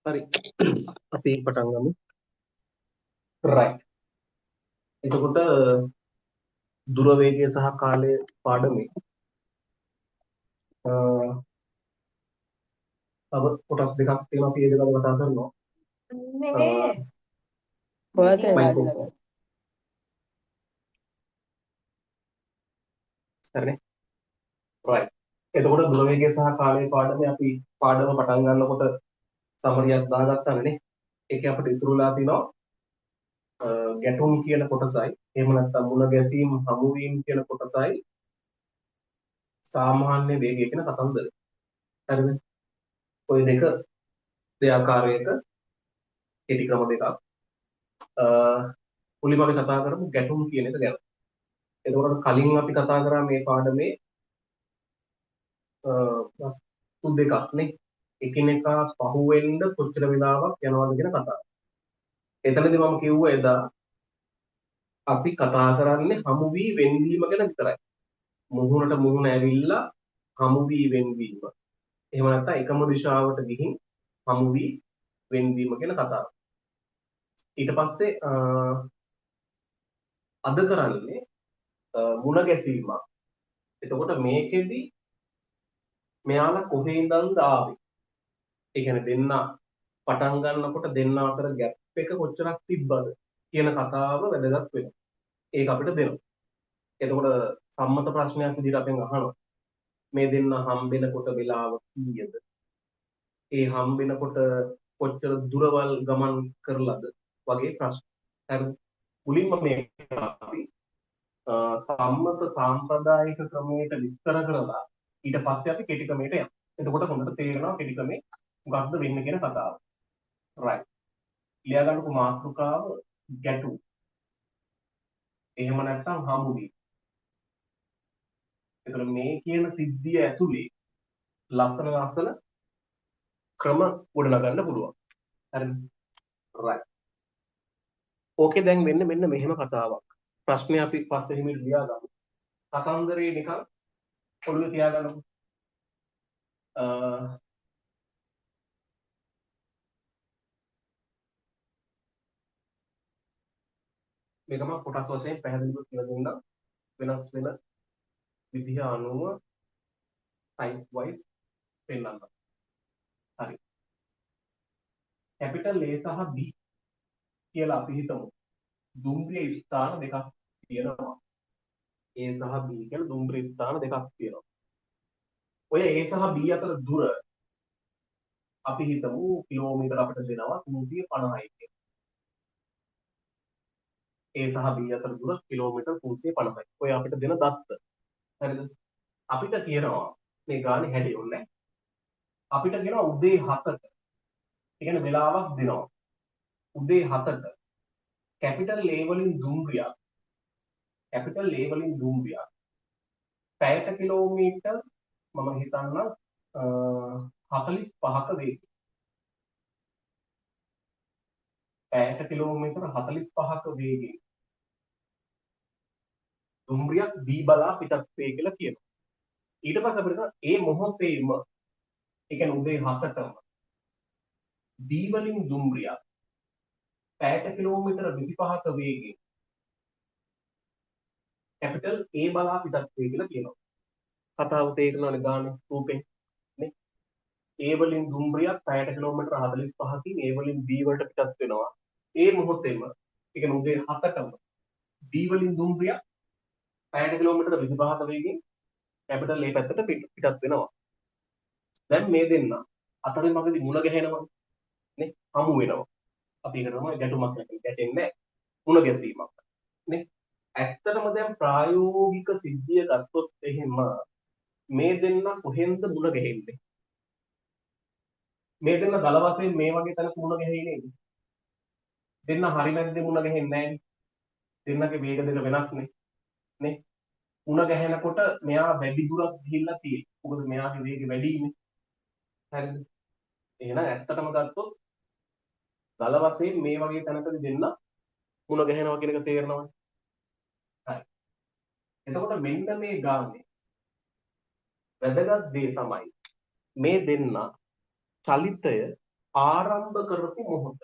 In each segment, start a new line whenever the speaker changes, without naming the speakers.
හරි. අපි පටන් ගමු. right. එතකොට දුර වේගය සහ කාලය පාඩමේ තව කොටස් දෙකක් තියෙනවා අපි ඒ දෙක ගැන කතා කරනවා. මයිකෝ. හරිනේ. right. එතකොට දුර වේගය සහ කාලය පාඩමේ අපි පාඩම පටන් ගන්නකොට සමරියක් දාගත්තානේ නේ. ඒකේ අපිට ඉතුරුලා තිනවා ගැටුම් කියන කොටසයි එහෙම නැත්නම් මුණ ගැසීම් හමු වීම කියන කොටසයි සාමාන්‍ය වේගය කියන කතන්දරය. හරිද? ওই දෙක දෙආකාරයක කෙටි ක්‍රම දෙකක්. මුලින්ම අපි කතා කරමු ගැටුම් කියන එක ගැන. එතකොට කලින් අපි කතා කරා මේ පාඩමේ වස්තු දෙකක් නේ. එකිනෙකා පහුවෙන්න කොච්චර වෙලාවක් යනවද කියන කතාව. එතනදී මම කිව්වා එදා අපි කතා කරන්නේ හමු වී වෙන්වීම ගැන විතරයි. මුහුණට මුහුණ ඇවිල්ලා හමු වී වෙන්වීම. එහෙම නැත්නම් එකම දිශාවට ගිහින් හමු වී වෙන්වීම කියන කතාව. ඊට පස්සේ අද කරන්නේ මුණ ගැසීමක්. එතකොට මේකෙදි මෙයාලා කොහේ ඉඳන්ද ආවේ? ඒ කියන්නේ දෙන්න පටන් ගන්නකොට දෙන්න අතර ગેප් එක කොච්චරක් තිබ්බද කියන කතාව වැදගත් වෙනවා. ඒක අපිට දෙනවා. එතකොට සම්මත ප්‍රශ්නයක් විදිහට අපෙන් අහනවා. මේ දෙන්න හම්බෙනකොට වෙලාව කීයද? ඒ හම්බෙනකොට කොච්චර දුරවල් ගමන් කරලාද වගේ ප්‍රශ්න. හරි. මුලින්ම මේ අපි සම්මත සාම්ප්‍රදායික ක්‍රමයට විස්තර කරලා ඊට පස්සේ අපි කෙටි ක්‍රමයට යනවා. එතකොට හොඳට තේරෙනවා කෙටි ක්‍රමේ මොකක්ද වෙන්නේ කියන කතාව. right. ලියා ගන්නකො මාතෘකාව ගැටුම්. එහෙම නැත්නම් හමු වීම. එතකොට මේ කියන සිද්ධිය ඇතුලේ ලස්සන ලස්සන ක්‍රම ගොඩනගන්න පුළුවන්. හරිද? right. ඕකේ දැන් මෙන්න මෙහෙම කතාවක්. ප්‍රශ්නේ අපි පස්සේ හිමින් ලියා ගමු. කතන්දරේ නිකන් ඔළුවේ තියාගන්නකො. මේක මම කොටස් වශයෙන් පැහැදිලිව කියලා දුන්නා. වෙනස් වෙන විදිහ අනුව type wise පෙන්නන්න. හරි. capital A සහ B කියලා අපි හිතමු. දුම්රිය ස්ථාන දෙකක් තියෙනවා. A සහ B කියලා දුම්රිය ස්ථාන දෙකක් තියෙනවා. ඔය A සහ B අතර දුර අපි හිතමු කිලෝමීටර අපිට දෙනවා 350යි කියලා. A සහ B අතර දුර කිලෝමීටර් 350යි. ඔය අපිට දෙන දත්ත. හරිද? අපිට කියනවා මේ ගානේ හැදෙන්නේ. අපිට කියනවා උදේ 7ට. ඒ කියන්නේ වෙලාවක් දෙනවා. උදේ 7ට කැපිටල් A වලින් දුම්රියක් පැයට කිලෝමීටර් මම හිතන්න 45ක වේගය. පැයට කිලෝමීටර් 45ක වේගයෙන් දුම්රියක් B බලා පිටත් වේ කියලා කියනවා. ඊට පස්සේ අපිට ඒ මොහොතේම ඒ කියන්නේ උදේ 7ටම B වලින් දුම්රියක් පැයට කිලෝමීටර් 25ක වේගයෙන් කැපිටල් A බලා පිටත් වේ කියලා කියනවා. කතාව තේරෙනවනේ ගානේ රූපෙන් නේ. A වලින් දුම්රියක් පැයට කිලෝමීටර් 45කින් A වලින් B වලට පිටත් වෙනවා. ඒ මොහොතේම ඒ කියන්නේ උදේ 7ටම B වලින් දුම්රියක් පැයට කිලෝමීටර් 25ක වේගයෙන් කැපිටල් A පැත්තට පිටත් වෙනවා. දැන් මේ දෙන්න අතරින් මගදී මුණ ගැහෙනවා නේ. හමු වෙනවා. අපි ඒකට තමයි ගැටුමක් කියන්නේ. ගැටෙන්නේ මුණ ගැසීමක් නේ. ඇත්තටම දැන් ප්‍රායෝගික සිද්ධිය ගත්තොත් එහෙම මේ දෙන්න කොහෙන්ද මුණ ගැහෙන්නේ? මේ දෙන්න දල වශයෙන් මේ වගේ තැනක මුණ ගැහෙන්නේ නේද? දෙන්න හරි මැද්දේ මුණ ගැහෙන්නේ නැහැ. දෙන්නගේ වේග දෙක වෙනස්නේ නේ. මුණ ගැහෙනකොට මෙයා වැඩි දුරක් ගිහිල්ලා තියෙයි. මොකද මෙයාගේ වේගය වැඩිනේ. හරිද? එහෙනම් ඇත්තටම ගත්තොත් දල වශයෙන් මේ වගේ තැනකදී දෙන්න මුණ ගැහෙනවා කියන එක තේරෙනවනේ. හරි. එතකොට මෙන්න මේ ගානේ වැදගත් දේ තමයි මේ දෙන්න චලිතය ආරම්භ කරපු මොහොත.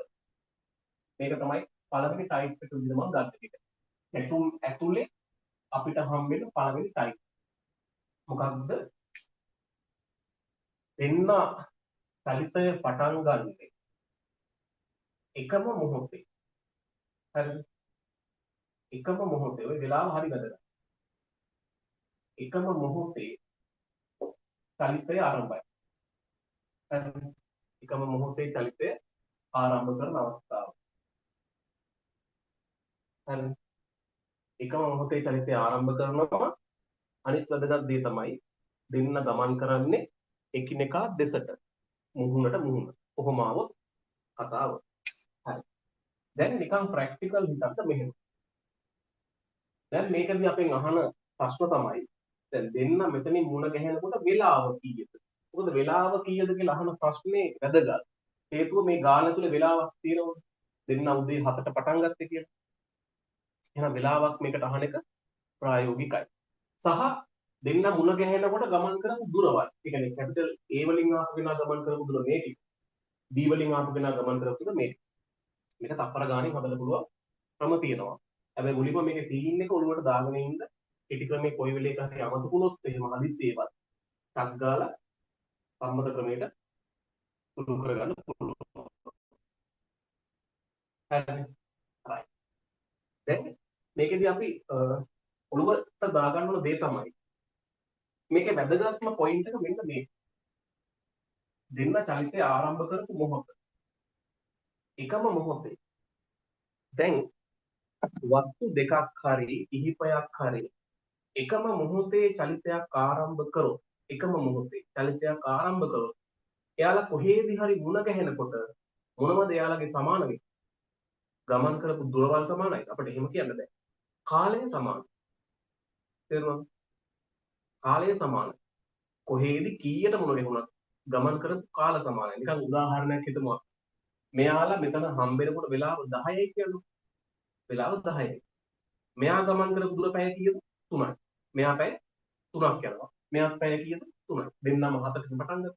මේක තමයි පළවෙනි ටයිප් එක විදිහට මම ගන්න එක. නැතුම් ඇතුලේ අපිට හම් වෙන පළවෙනි ටයිප්. මොකක්ද? දෙන්න චලිතය පටන් ගන්නේ එකම මොහොතේ. හරිද? එකම මොහොතේ ඔය වෙලාව හරි වැදගත්. එකම මොහොතේ චලිතය ආරම්භයි. හරිද? එකම මොහොතේ චලිතය ආරම්භ කරන අවස්ථාව. හරිද? එකම මොහොතේ චලිතය ආරම්භ කරනවා. අනිත් වැදගත් දේ තමයි දෙන්න ගමන් කරන්නේ එකිනෙකා දෙසට. මුහුණට මුහුණ. කොහොම ආවොත් කතාව. හරි. දැන් නිකන් ප්‍රැක්ටිකල් හිතන්න මෙහෙම. දැන් මේකදී අපෙන් අහන ප්‍රශ්න තමයි දැන් දෙන්න මෙතනින් මුණ ගැහෙනකොට වෙලාව කීයද? මොකද වෙලාව කීයද කියලා අහන ප්‍රශ්නේ වැදගත්. හේතුව මේ ගාන තුල වෙලාවක් තියෙනවනේ. දෙන්න උදේ 7ට පටන් ගත්තේ කියලා. එහෙනම් වෙලාවක් මේකට අහන එක ප්‍රායෝගිකයි. සහ දෙන්න මුණ ගැහෙනකොට ගමන් කරපු දුරවල්. ඒ කියන්නේ කැපිටල් A වලින් ආපු කෙනා ගමන් කරපු දුර මේ ටික. B වලින් ආපු කෙනා ගමන් කරපු දුර මේ ටික. මේක තප්පර ගානේ හදන්න පුළුවන් ක්‍රම තියෙනවා. හැබැයි මුලින්ම මේකේ සීන් එක ඔළුවට දාගෙන ඉන්න කෙටි ක්‍රමේ කොයි වෙලේක හරි අමතකුනොත් එහෙම හදිස්සියේවත් ටක් ගාලා සම්මත ක්‍රමයට සුළු කරගන්න පුළුවන්. හරි. right. දැන් මේකෙදී අපි ඔළුවට දාගන්න ඕන දේ තමයි මේකේ වැදගත්ම පොයින්ට් එක මෙන්න මේ. දෙන්න චලිතය ආරම්භ කරපු මොහොත. එකම මොහොතේ. දැන් වස්තු දෙකක් හරි කිහිපයක් හරි එකම මොහොතේ චලිතයක් ආරම්භ කරොත් එකම මොහොතේ චලිතයක් ආරම්භ කරොත් එයාලා කොහේදී හරි මුණ ගැහෙනකොට මොනවද එයාලගේ සමාන වෙන්නේ? ගමන් කරපු දුරවල් සමානයි. අපිට එහෙම කියන්න බෑ. කාලය සමානයි. තේරුණාද? කාලය සමානයි. කොහේදී කීයට මුණ ගැහුණත් ගමන් කරපු කාල සමානයි. නිකන් උදාහරණයක් හිතමු. මෙයාලා මෙතන හම්බෙනකොට වෙලාව 10යි කියනවා. වෙලාව 10යි. මෙයා ගමන් කරපු දුර පැය කීයද? 3යි. මෙයා පැය 3ක් යනවා. මෙයාත් පැය කීයද? 3යි. දෙන්නම 7ට පටන් ගත්තා.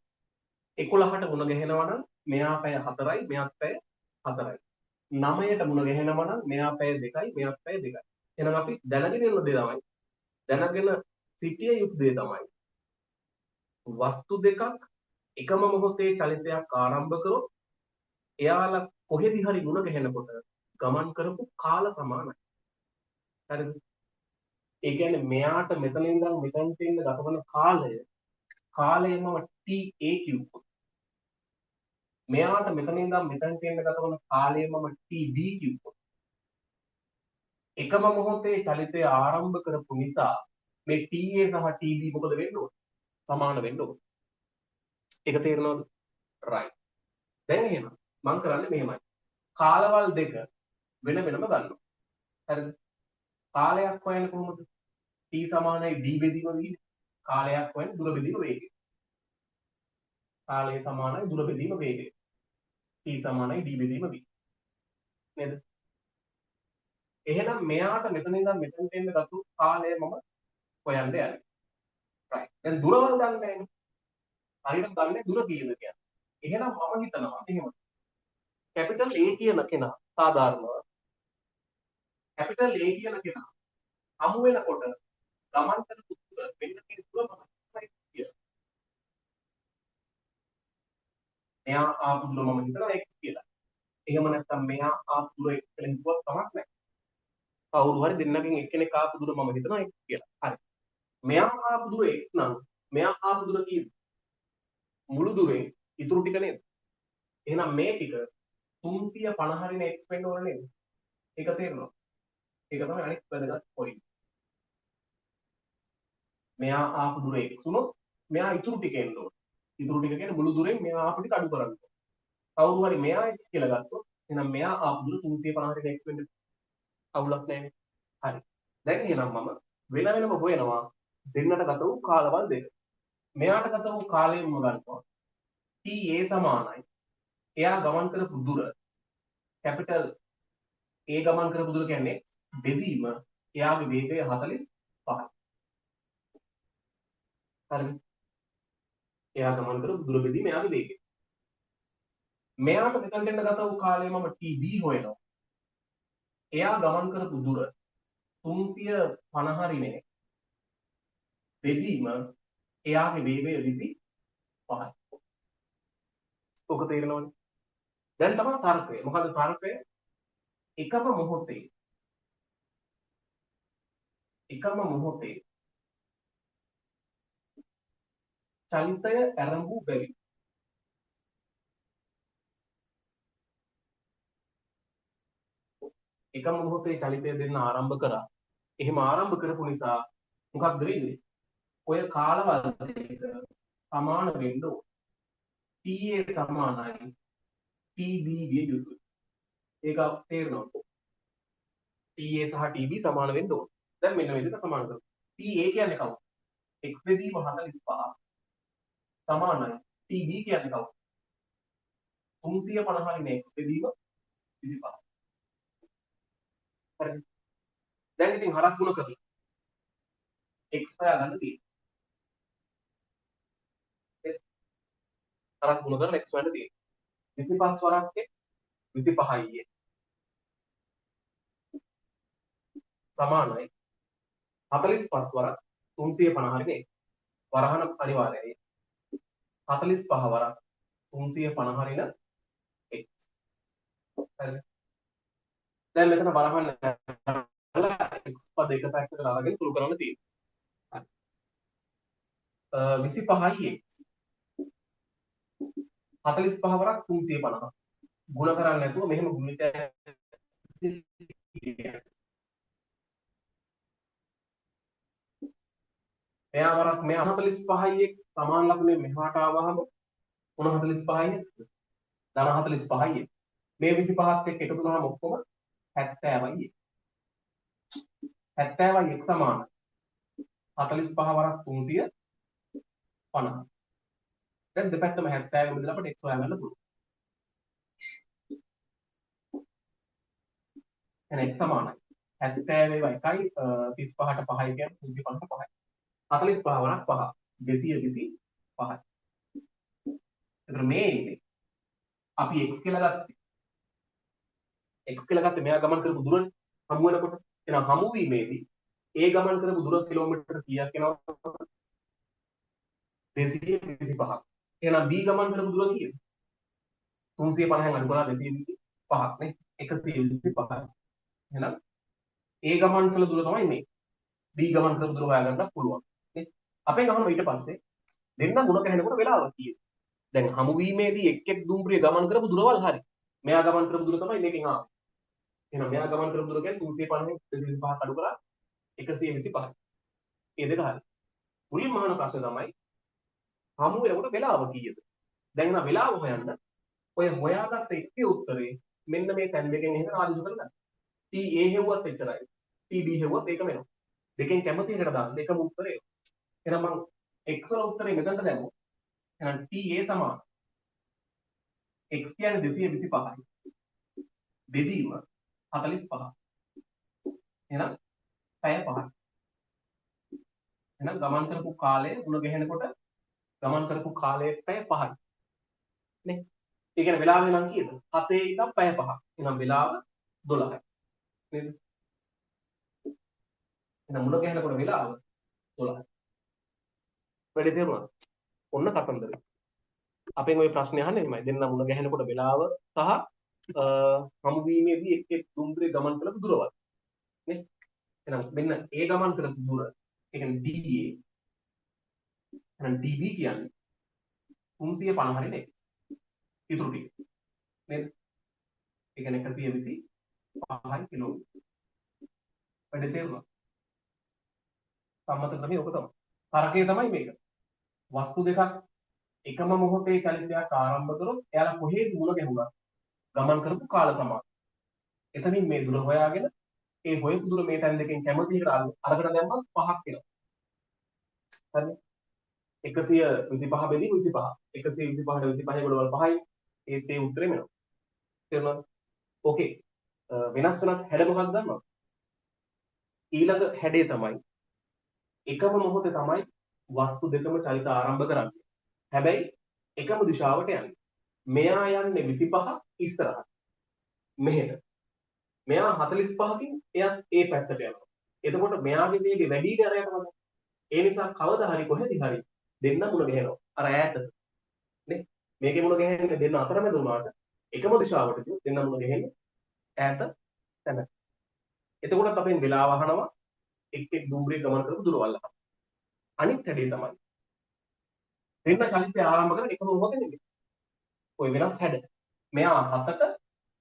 11ට මුණ ගැහෙනවා නම් මෙයා පැය 4යි, මෙයාත් පැය 4යි. 9ට මුණ ගැහෙනවා නම් මෙයා පැය 2යි, මෙයාත් පැය 2යි. එහෙනම් අපි දැනගෙන ඉන්න දේ තමයි දැනගෙන සිටිය යුතු දේ තමයි වස්තු දෙකක් එකම මොහොතේ චලිතයක් ආරම්භ කරොත් එයාලා කොහෙදි හරි මුණ ගැහෙනකොට ගමන් කරපු කාල සමානයි. හරිද? ඒ කියන්නේ මෙයාට මෙතන ඉඳන් මෙතනට එන්න ගතවන කාලයම TA කිව්වොත් මෙයාට මෙතන ඉඳන් මෙතනට එන්න ගතවන කාලයම TB කිව්වොත් එකම මොහොතේ චලිතය ආරම්භ කරපු නිසා මේ TA සහ TB මොකද වෙන්න ඕන? සමාන වෙන්න ඕන. ඒක තේරෙනවද? right. දැන් එහෙනම් මම කරන්නේ මෙහෙමයි. කාලවල් දෙක වෙන වෙනම ගන්නවා. හරිද? කාලයක් හොයන්නේ කොහොමද? T සමානයි D බෙදීම V. කාලයක් හොයන්නේ දුර බෙදීම වේගය. කාලය සමානයි දුර බෙදීම වේගය. T සමානයි D බෙදීම V. නේද? එහෙනම් මෙයාට මෙතන ඉඳන් මෙතනට එන්න ගතු කාලය මම හොයන්න යන්නේ. right. දැන් දුරවල් දන්නේ නැහැ. හරියට දන්නේ දුර කීයද කියලා. එහෙනම් මම හිතනවා මෙහෙම. කැපිටල් A කියන කෙනා සාධාරණව කැපිටල් A කියන කෙනා හමු වෙනකොට ගමන් කරපු දුර වෙන්න තියෙන දුර මොකක්ද කියලා. මෙයා ආපු දුර මම හිතනවා x කියලා. එහෙම නැත්නම් මෙයා ආපු දුර x කියලා හිතුවක් කමක් නැහැ. කවුරු හරි දෙන්නගෙන් එක්කෙනෙක් ආපු දුර මම හිතනවා x කියලා. හරි. මෙයා ආපු දුර x නම් මෙයා ආපු දුර කීයද? මුළු දුරේ ඉතුරු ටික නේද? එහෙනම් මේ ටික 350 හරිනේ x වෙන්න ඕන නේද? ඒක තේරෙනවද? ඒක තමයි අනිත් වැදගත් පොයින්ට්. මෙයා ආපු දුර x උනොත් මෙයා ඉතුරු ටික එන්න ඕන. ඉතුරු ටික කියන්නේ මුළු දුරෙන් මෙයා ආපු ටික අඩු කරන්න ඕන. කවුරු හරි මෙයා x කියලා ගත්තොත් එහෙනම් මෙයා ආපු දුර 350 හරිනේ x වෙන්න අවුලක් නැහැ. හරි. දැන් එහෙනම් මම වෙන වෙනම හොයනවා දෙන්නට ගත වූ කාලවල් දෙක. මෙයාට ගත වූ කාලයම ගන්නවා. TA සමානයි. එයා ගමන් කරපු දුර කැපිටල් A ගමන් කරපු දුර කියන්නේ බෙදීම එයාගේ වේගය 45යි. හරිද? එයා ගමන් කරපු දුර බෙදීම එයාගේ වේගය. මෙයාට මෙතනට එන්න ගත වූ කාලය මම TB හොයනවා. එයා ගමන් කරපු දුර 350 රිනේ. බෙදීම එයාගේ වේගය 25යි. ඔක තේරෙනවනේ. දැන් තමයි තර්කය. මොකද තර්කය? එකම මොහොතේ චලිතය ආරම්භ වෙයි. එකම මොහොතේ චලිතය දෙන්න ආරම්භ කරා. එහෙම ආරම්භ කරපු නිසා මොකක්ද වෙන්නේ? ඔය කාලවල දෙක සමාන වෙන්න ඕන. TA සමානයි TB විය යුතුයි. ඒක තේරෙනවද? TA සහ TB සමාන වෙන්න ඕන. දැන් මෙන්න මේ දෙක සමාන කරමු. TA කියන්නේ කවුද? x බෙදීම 45 සමානයි TB කියන්නේ කවුද? 350 නේ x බෙදීම 25. හරිද? දැන් ඉතින් හරස් ගුණ කරලා x හොයාගන්න තියෙනවා. හරස් ගුණ කරලා x හොයන්න තියෙනවා. 25 වරක් 25යි සමානයි 45 වරක් 350 නේ. වරහන අනිවාර්යයි. 45 වරක් 350 රින x. හරිද? දැන් මෙතන වරහන් x පද එක පැත්තකට අරගෙන සුළු කරන්න තියෙනවා. 25යි x 45 වරක් 350 ගුණ කරන්නේ නැතුව මෙහෙම ගුණිත මෙයා වරක් මෙයා 45යි x සමාන ලකුණේ මෙහාට ආවහම 45යි x ධන 45යි මේ 25ත් එක්ක එකතු වුණාම ඔක්කොම 70යි 70යි x සමාන 45 වරක් 350 දැන් දෙපැත්තම 70 බෙදලා අපිට x හොයාගන්න පුළුවන්. එහෙනම් x සමානයි 70 ඒවා 1යි 35ට 5යි කියන්නේ 350ට 5යි. 45 වරක් 5 225යි. එතකොට මේ ඉන්නේ අපි x කියලා ගත්තේ මෙයා ගමන් කරපු දුරනේ හමු වෙනකොට. එහෙනම් හමු වීමේදී ඒ ගමන් කරපු දුර කිලෝමීටර කීයක් වෙනවද? 225ක්. එහෙනම් b ගමන් කරපු දුර කීයද? 350න් අඩු කරලා 225ක් නේ. 125ක්. එහෙනම් ඒ ගමන් කළ දුර තමයි මේ. b ගමන් කරපු දුර හොයාගන්න පුළුවන්. නේ. අපෙන් අහනවා ඊට පස්සේ දෙන්න ಗುಣ කරනකොට වෙලාව කීයද? දැන් හමු වීමේදී එක් දුම්රිය ගමන් කරපු දුරවල් හරි. මෙයා ගමන් කරපු දුර තමයි මේකෙන් ආවේ. එහෙනම් මෙයා ගමන් කරපු දුර කියන්නේ 350න් 225ක් අඩු කරලා 125යි. මේ දෙක හරි. මුලින්ම අහන ප්‍රශ්නේ තමයි හමු වෙනකොට වෙලාව කීයද? දැන් නම් වෙලාව හොයන්න ඔය හොයාගත්ත එකේ උත්තරේ මෙන්න මේ තැන් දෙකෙන් එහෙම ආදිශ කරලා ගන්න. TA හෙව්වත් එච්චරයි. TB හෙව්වත් ඒකම එනවා. දෙකෙන් කැමති එකට දාන්න එකම උත්තරේ. එහෙනම් මම x වල උත්තරේ මෙතනට දැම්මොත් එහෙනම් TA සමාන x කියන්නේ 225යි. බෙදීම 45. එහෙනම් පැය 5යි. එහෙනම් ගමන් කරපු කාලය ಗುಣ ගැහෙනකොට ගමන් කරපු කාලය පැය 5යි. නේ? ඒ කියන්නේ වෙලාව නම් කීයද? 7 ඉඳන් පැය 5ක්. එහෙනම් වෙලාව 12යි. නේද? එහෙනම් මුණ ගැහෙනකොට වෙලාව 12යි. වැඩි තේරුණාද? ඔන්න කතන්දරේ. අපෙන් ওই ප්‍රශ්නේ අහන්නේ එමය. දෙන්න මුණ ගැහෙනකොට වෙලාව සහ හමු වීමේදී එක් දුම්රිය ගමන් කළ දුරවල්. නේ? එහෙනම් මෙන්න ඒ ගමන් කළ දුර ඒ කියන්නේ DA එහෙනම් DB කියන්නේ 350 හරිනේ. ඉතුරු ටික. නේද? ඒ කියන්නේ 125යි කිලෝමීටර්. වැඩි තේරුණා? සම්මත ක්‍රමය ඔක තමයි. තරකය තමයි මේක. වස්තු දෙකක් එකම මොහොතේ චලිතයක් ආරම්භ කරොත් එයාලා කොහේද මුණ ගැහුණා? ගමන් කරපු කාල සමාන. එතනින් මේ දුර හොයාගෙන ඒ හොයපු දුර මේ තැන් දෙකෙන් කැමති එකට අරගෙන දැම්මම 5ක් එනවා. හරිද? 125 බෙදී 25. 125ට 25 ගොඩවල් 5යි. ඒත් ඒ උත්තරේ මෙනවා. තේරුණාද? ඕකේ. වෙනස් හැඩ මොකක්ද දන්නවද? ඊළඟ හැඩේ තමයි එකම මොහොතේ තමයි වස්තු දෙකම චලිත ආරම්භ කරන්නේ. හැබැයි එකම දිශාවට යන්නේ. මෙයා යන්නේ 25ක් ඉස්සරහට මෙහෙට. මෙයා 45කින් එයත් ඒ පැත්තට යනවා. එතකොට මෙයාගේ වේගය වැඩි නේ අරයට වඩා. ඒ නිසා කවදා හරි කොහෙදි හරි දෙන්න මුණ ගැහෙනවා. අර ඈතට නේ. මේකේ මුණ ගැහෙන්නේ දෙන්න අතරමැද වුණාට එකම දිශාවට ගියොත් දෙන්න මුණ ගැහෙන්නේ ඈත තැන. එතකොටත් අපෙන් වෙලාව අහනවා එක් දුම්රිය ගමන් කරපු දුරවල් අහනවා. අනිත් හැටේ තමයි දෙන්න චලිතය ආරම්භ කරන එකම මොහොතේ නෙමෙයි. ඔය වෙනස් හැඩ. මෙයා 7ට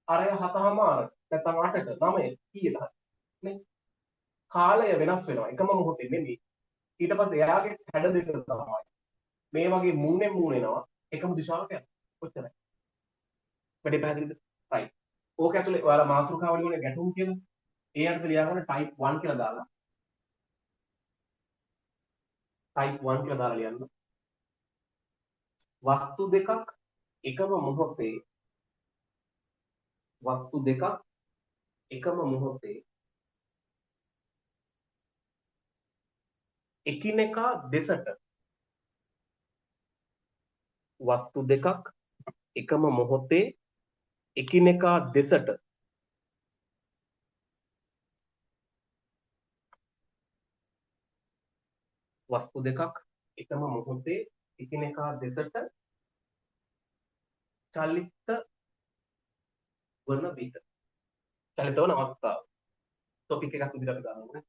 අරය 7:00මාරට නැත්නම් 8ට 9 කීයද නේ. කාලය වෙනස් වෙනවා එකම මොහොතේ නෙමෙයි. ඊට පස්සේ එයාගේ හැඩ දෙක තමයි මේ වගේ මූණෙන් මූණ එනවා එකම දිශාවක යනවා. ඔච්චරයි. වැඩි පැහැදිලිද? right. ඕක ඇතුලේ ඔයාලා මාතෘකාව වලින් ගැටුම් කියලා ඒ අර්ථ ලියාගන්න type 1 කියලා දාලා type 1 කියලා දාලා ලියන්න. වස්තු දෙකක් එකම මොහොතේ වස්තු දෙකක් එකම මොහොතේ එකිනෙකා දෙසට වස්තු දෙකක් එකම මොහොතේ එකිනෙකා දෙසට වස්තු දෙකක් එකම මොහොතේ එකිනෙකා දෙසට චලිත වන විට චලිත වන අවස්ථාව ටොපික් එකක් විදිහට ගන්න ඕනේ.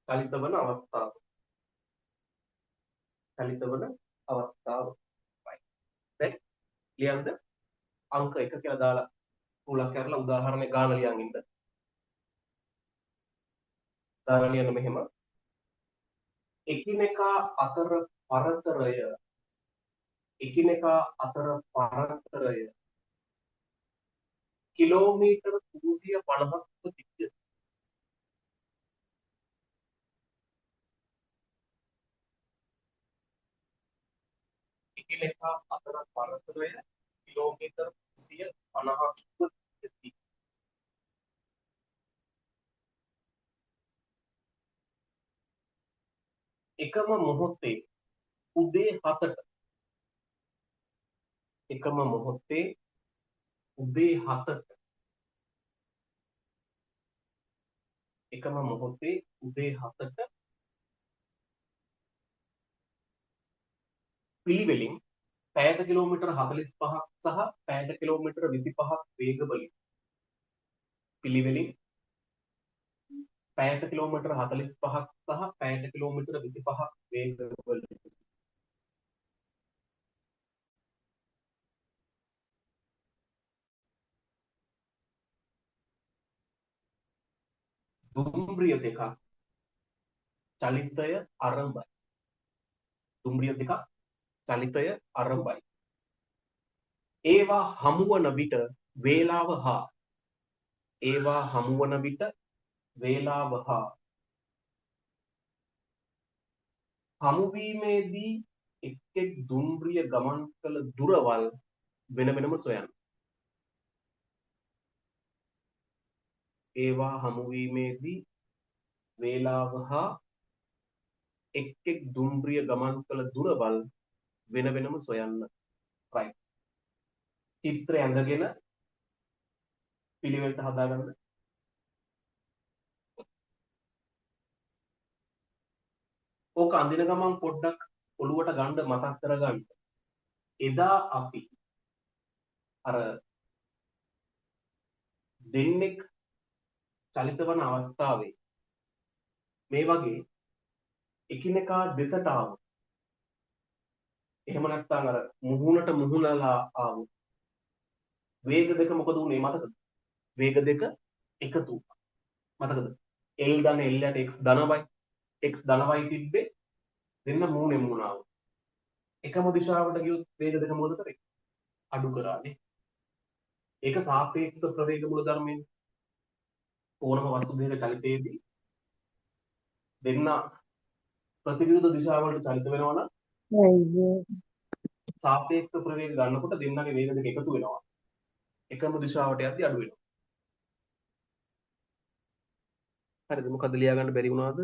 චලිත වන අවස්ථාව චලිත වන අවස්ථාව right. දැන් ලියන්න අංක 1 කියලා දාලා මුලක් කරලා උදාහරණයක් ගන්න ලියන් ඉන්න. දාලා ලියන්න මෙහෙම එකිනෙකා අතර පරතරය එකිනෙකා අතර පරතරය කිලෝමීටර 350ක් තිබ්බ. එකිනෙකා අතර පරතරය කිලෝමීටර 350ක් තිබ්බ. එකම මොහොතේ උදේ 7ට එකම මොහොතේ උදේ 7ට එකම මොහොතේ උදේ 7ට පිළිවෙලින් පැයට කිලෝමීටර 45ක් සහ පැයට කිලෝමීටර 25ක් වේග වලින් පිළිවෙලින් පැයට කිලෝමීටර 45ක් සහ පැයට කිලෝමීටර 25ක් වේග වලින් දුම්රිය දෙකක් චලිතය ආරම්භයි. දුම්රිය දෙකක් චලිතය ආරම්භයි. ඒවා හමුවන විට වේලාව හා ඒවා හමුවන විට වේලාව හා හමුවීමේදී එක් එක් දුම්රිය ගමන් කළ දුරවල් වෙන වෙනම සොයන්න. ඒවා හමුවීමේදී වේලාව හා එක් එක් දුම්රිය ගමන් කළ දුරවල් වෙන වෙනම සොයන්න. right. චිත්‍රය ඇඳගෙන පිළිවෙලට හදාගන්න. ඕක අඳින ගමන් පොඩ්ඩක් ඔළුවට ගන්න මතක් කරගන්න. එදා අපි අර දෙන්නෙක් චලිත වන අවස්ථාවේ මේ වගේ එකිනෙකා දෙසට ආව. එහෙම නැත්නම් අර මුහුණට මුහුණලා ආව. වේග දෙක මොකද උනේ මතකද? වේග දෙක එකතු. මතකද? L ධන L යට x ධන y x ධන y තිබ්බේ දෙන්න මූණේ මූණ ආව. එකම දිශාවට ගියොත් වේග දෙක මොකද කරේ? අඩු කරානේ. ඒක සාපේක්ෂ ප්‍රවේග මූල ධර්මයෙන් ඕනම වස්තු දෙක චලිතයේදී දෙන්න ප්‍රතිවිරුද්ධ දිශාවලට චලිත වෙනවා නම් සාපේක්ෂ ප්‍රවේග ගන්නකොට දෙන්නගේ වේග දෙක එකතු වෙනවා. එකම දිශාවට යද්දී අඩු වෙනවා. හරිද? මොකද ලියා ගන්න බැරි වුණාද?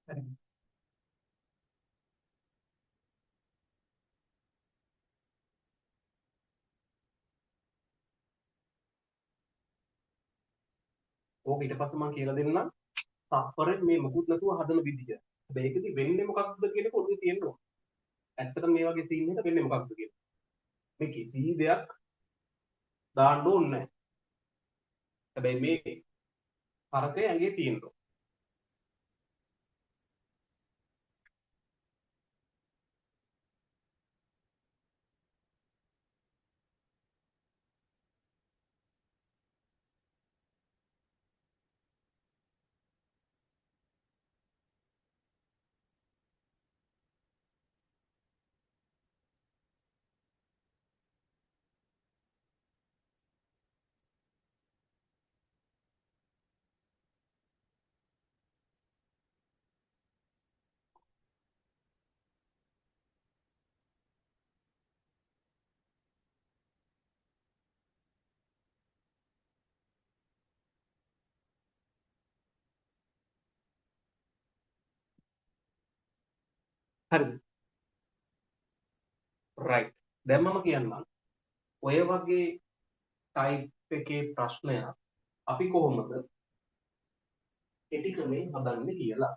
හරි. ඕක ඊට පස්සේ මම කියලා දෙන්නම් තප්පරෙන් මේ මුකුත් නැතුව හදන විදිය. මේකෙදි වෙන්නේ මොකක්ද කියන එක ඔළුවේ තියෙන්න ඕන. ඇත්තටම මේ වගේ සීන් එක වෙන්නේ මොකක්ද කියලා. මේ කිසි දෙයක් දාන්න ඕනේ නැහැ. හැබැයි මේ හරකේ ඇඟේ තියෙන්න ඕන. හරිද? රයිට්. දැන් මම කියන්නම් ඔය වගේ ටයිප් එකේ ප්‍රශ්නයක් අපි කොහොමද කෙටි ක්‍රමයෙන් හදන්නේ කියලා.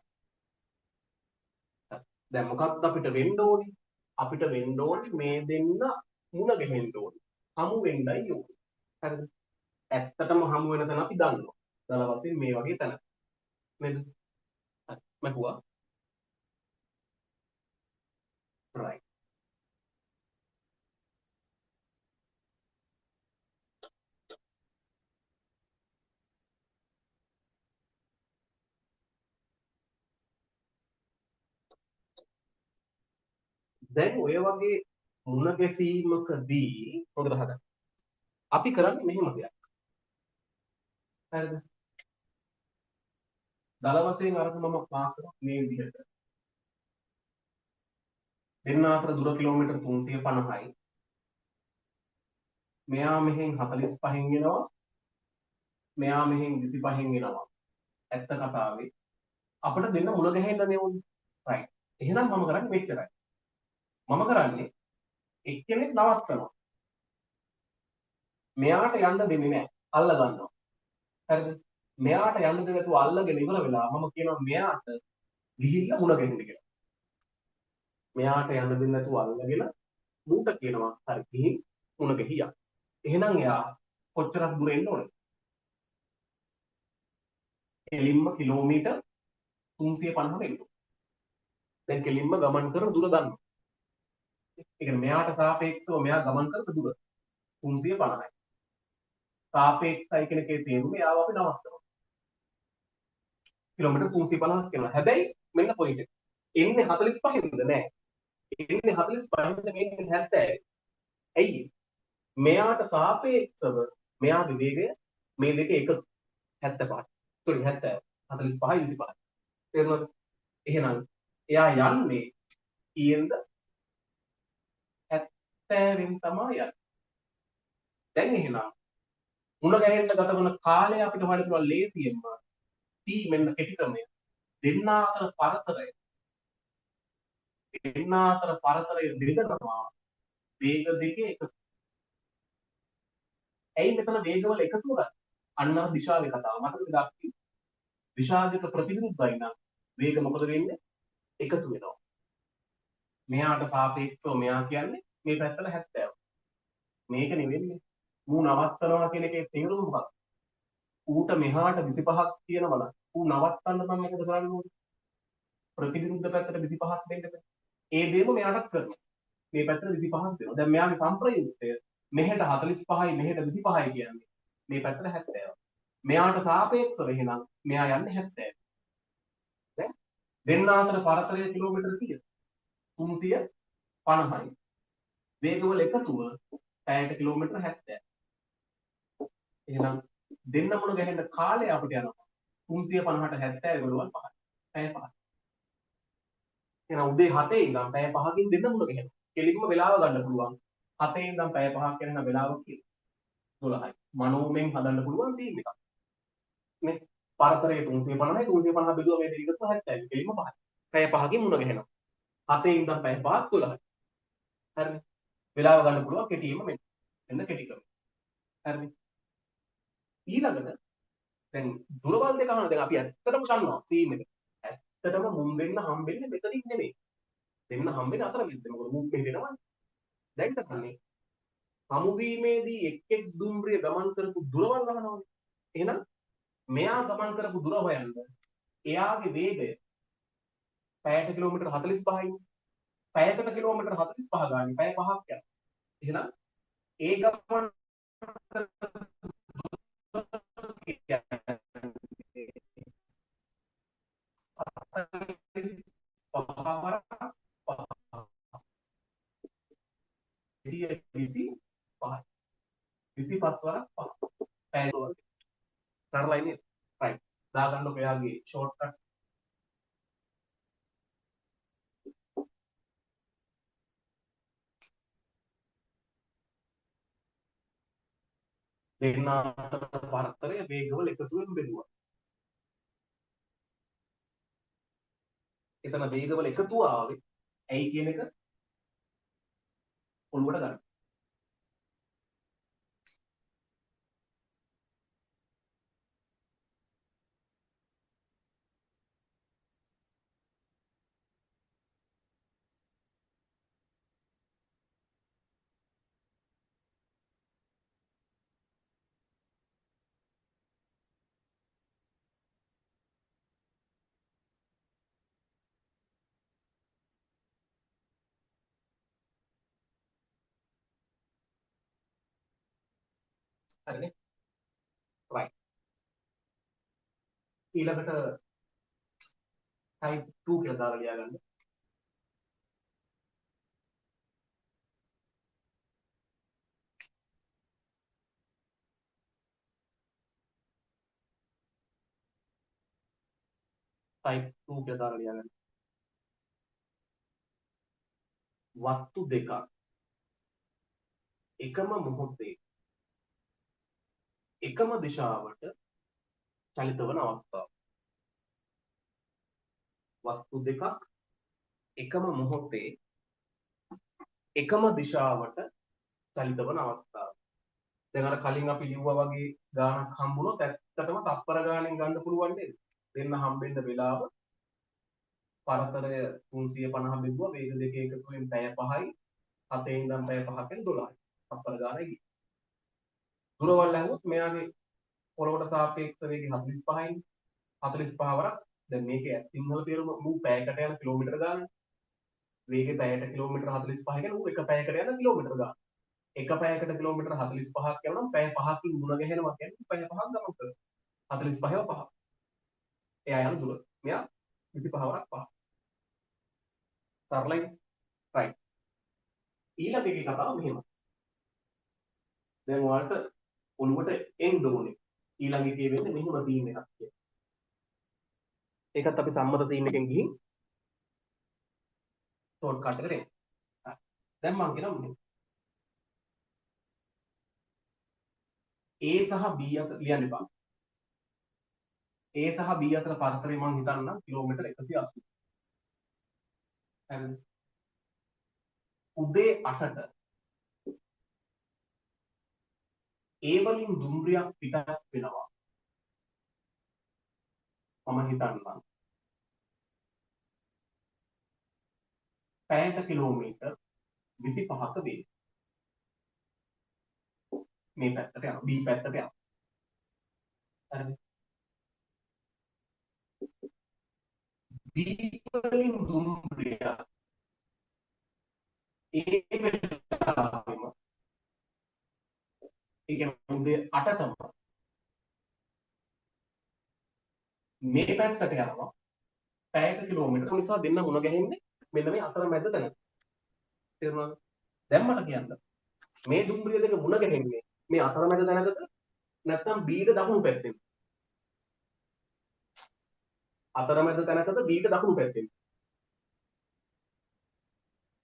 දැන් මොකක්ද අපිට වෙන්න ඕනේ? අපිට වෙන්න ඕනේ මේ දෙන්න මුණ ගැහෙන්න ඕනේ. හමු වෙන්නයි ඕනේ. හරිද? ඇත්තටම හමු වෙන තැන අපි දන්නවා. දල වශයෙන් මේ වගේ තැන. නේද? හරි. මහුවා. රයිට්. දැන් ඔය වගේ මුණ ගැසීමකදී හොඳට හදන්න. අපි කරන්නේ මෙහෙම දෙයක්. හරිද? දල වශයෙන් අරක මම මාක් කරනවා මේ විදිහට. දෙන්න අතර දුර කිලෝමීටර් 350යි. මෙයා මෙහෙන් 45න් එනවා. මෙයා මෙහෙන් 25න් එනවා. ඇත්ත කතාවේ අපිට දෙන්න මුණ ගැහෙන්නනේ ඕනේ. රයිට්. එහෙනම් මම කරන්නේ මෙච්චරයි. මම කරන්නේ එක්කෙනෙක් නවත්තනවා. මෙයාට යන්න දෙන්නේ නැහැ. අල්ල ගන්නවා. හරිද? මෙයාට යන්න දෙන්නේ නැතුව අල්ලගෙන ඉවර වෙලා මම කියනවා මෙයාට ගිහිල්ලා මුණ ගැහෙන්න කියලා. මෙයාට යන්න දෙන්නේ නැතුව අල්ලගෙන මූට කියනවා හරි ගිහින් මුණ ගැහියා. එහෙනම් එයා කොච්චරක් දුර එන්න ඕනද? කෙලින්ම කිලෝමීටර් 350 එන්න. දැන් කෙලින්ම ගමන් කරන දුර දන්නවා. ඒ කියන්නේ මෙයාට සාපේක්ෂව මෙයා ගමන් කරන දුර 350යි. සාපේක්ෂයි කියන එකේ තේරුම එයාව අපි නවත්තනවා. කිලෝමීටර් 350ක් යනවා. හැබැයි මෙන්න පොයින්ට් එක. එන්නේ 45න්ද නෑ. එන්නේ 45න්ද මේ 70යි. ඇයි? මෙයාට සාපේක්ෂව මෙයාගේ වේගය මේ දෙක එකතු 75. සෝරි 70. 45යි 25යි. තේරුණාද? එහෙනම් එයා යන්නේ කීයෙන්ද? 70න් තමයි යන්නේ. දැන් එහෙනම් මුණ ගැහෙන්න ගත වන කාලය අපිට හොයන්න පුළුවන් ලේසියෙන්ම t මෙන්න කෙටි ක්‍රමය. දෙන්නා අතර පරතරය බෙදනවා වේග දෙකේ එකතු. ඇයි මෙතන වේගවල එකතුව ගන්න? අන්න අර දිශාවේ කතාව. මතකද අපි දිශා දෙක ප්‍රතිවිරුද්ධයි නම් වේග මොකද වෙන්නේ? එකතු වෙනවා. මෙයාට සාපේක්ෂව මෙයා කියන්නේ මේ පැත්තට 70. මේක නෙවෙන්නේ. ඌ නවත්තනවා කියන එකේ තේරුම මොකක්ද? ඌට මෙහාට 25ක් තියෙනවා නම් ඌ නවත්තන්න නම් මොකද කරන්න ඕනේ? ප්‍රතිවිරුද්ධ පැත්තට 25ක් දෙන්න බෑ. ඒ දේම මෙයාටත් කරනවා. මේ පැත්තට 25ක් දෙනවා. දැන් මෙයාගේ සම්ප්‍රයුක්තය මෙහෙට 45යි මෙහෙට 25යි කියන්නේ. මේ පැත්තට 70. මෙයාට සාපේක්ෂව එහෙනම් මෙයා යන්නේ 70. දැන් දෙන්න අතර පරතරය කිලෝමීටර කීයද? 350යි. වේගවල එකතුව පැයට කිලෝමීටර 70. එහෙනම් දෙන්න මුණ ගැහෙන්න කාලය අපිට යනවා 350ට 70 ගලවල් 5යි. පැය 5යි. එහෙනම් උදේ 7 ඉඳන් පැය 5කින් දෙන්න මුණ ගැහෙනවා. කෙලින්ම වෙලාව ගන්න පුළුවන්. 7 ඉඳන් පැය 5ක් යන වෙලාව කීයද? 12යි. මනෝමයෙන් හදන්න පුළුවන් සීන් එකක්. නේ? පරතරය 350යි 350 බෙදුවා මේ දෙක එකතු 70යි. කෙලින්ම 5යි. පැය 5කින් මුණ ගැහෙනවා. 7 ඉඳන් පැය 5ක් 12යි. හරිනේ. වෙලාව ගන්න පුළුවන් කෙටියෙන්ම මෙන්න කෙටි ක්‍රමය. හරිනේ. ඊළඟට දැන් දුරවල් දෙක අහන දැන් අපි ඇත්තටම ගන්නවා සීම් එක. ඇත්තටම මුම් වෙන්න හම්බෙන්නේ මෙතනින් නෙමෙයි. දෙන්න හම්බෙන්නේ අතර මෙතන. මොකද මුම් මෙහෙනවනේ. දැන් කරන්නේ හමුවීමේදී එක් දුම්රිය ගමන් කරපු දුරවල් අහනවානේ. එහෙනම් මෙයා ගමන් කරපු දුර හොයන්න එයාගේ වේගය පැයට කිලෝමීටර් 45යි. පැයකට කිලෝමීටර් 45 ගානේ පැය 5ක් යනවා. එහෙනම් ඒ ගමන සරලයි නේද? right. දාගන්නකො එයාගේ shortcut දෙන්නාට පරතරය වේගවල එකතුවෙන් බෙදුවා. එතන වේගවල එකතුව ආවේ ඇයි කියන එක ඔළුවට ගන්න. හරිනේ? right. ඊළඟට type 2 කියලා දාලා ලියා ගන්න. type 2 කියලා දාලා ලියා ගන්න. වස්තු දෙකක් එකම මොහොතේ එකම දිශාවට චලිත වන අවස්ථාව. වස්තු දෙකක් එකම මොහොතේ එකම දිශාවට චලිත වන අවස්ථාව. දැන් අර කලින් අපි ලිව්වා වගේ ගානක් හම්බුනොත් ඇත්තටම තප්පර ගානෙන් ගන්න පුළුවන් නේද? දෙන්න හම්බෙන්න වෙලාව පරතරය 350 බෙදුවා වේග දෙක එකතුවෙන් පැය 5යි 7 ඉඳන් පැය 5කින් 12යි. තප්පර ගානයි ගියේ. දුරවල් ඇහුවොත් මෙයාගේ පොළොවට සාපේක්ෂ වේගය 45යි. 45 වරක් දැන් මේකේ සිංහල තේරුම මූ පැයකට යන කිලෝමීටර ගාන. වේගය පැයට කිලෝමීටර 45 කියන ඌ එක පැයකට යන කිලෝමීටර ගාන. එක පැයකට කිලෝමීටර 45ක් යනනම් පැය 5කින් මුණ ගැහෙනවා කියන්නේ පැය 5ක් ගමන් කරනවා. 45ව 5. එයා යන දුර. මෙයා 25 වරක් 5. සරලයි. right. ඊළඟ එකේ කතාව මෙහෙම. දැන් ඔයාලට ඔළුවට එන්න ඕනේ. ඊළඟ එකේ වෙන්නේ මෙහෙම සීන් එකක් කියලා. ඒකත් අපි සම්මත සීන් එකෙන් ගිහින් ෂෝට්කට් එකට එන්න. දැන් මම කියනවා මෙහෙම. A සහ B අතර ලියන්න එපා. A සහ B අතර පරතරය මම හිතන්නම් කිලෝමීටර් 180. හරිද? උදේ 8ට A වලින් දුම්රියක් පිටත් වෙනවා. මම හිතන්නම් පැයට කිලෝමීටර් 25ක වේගය. මේ පැත්තට යනවා. B පැත්තට යනවා. හරිද? B වලින් දුම්රියක් ඒ වෙලාවෙම ඒ කියන්නේ උදේ 8ටම මේ පැත්තට යනවා පැයට කිලෝමීටර නිසා දෙන්න මුණ ගැහෙන්නේ මෙන්න මේ අතරමැද තැන. තේරුණාද? දැන් මට කියන්න මේ දුම්රිය දෙක මුණ ගැහෙන්නේ මේ අතරමැද තැනකද නැත්නම් B ට දකුණු පැත්තෙන්ද? අතරමැද තැනකද B ට දකුණු පැත්තෙන්ද?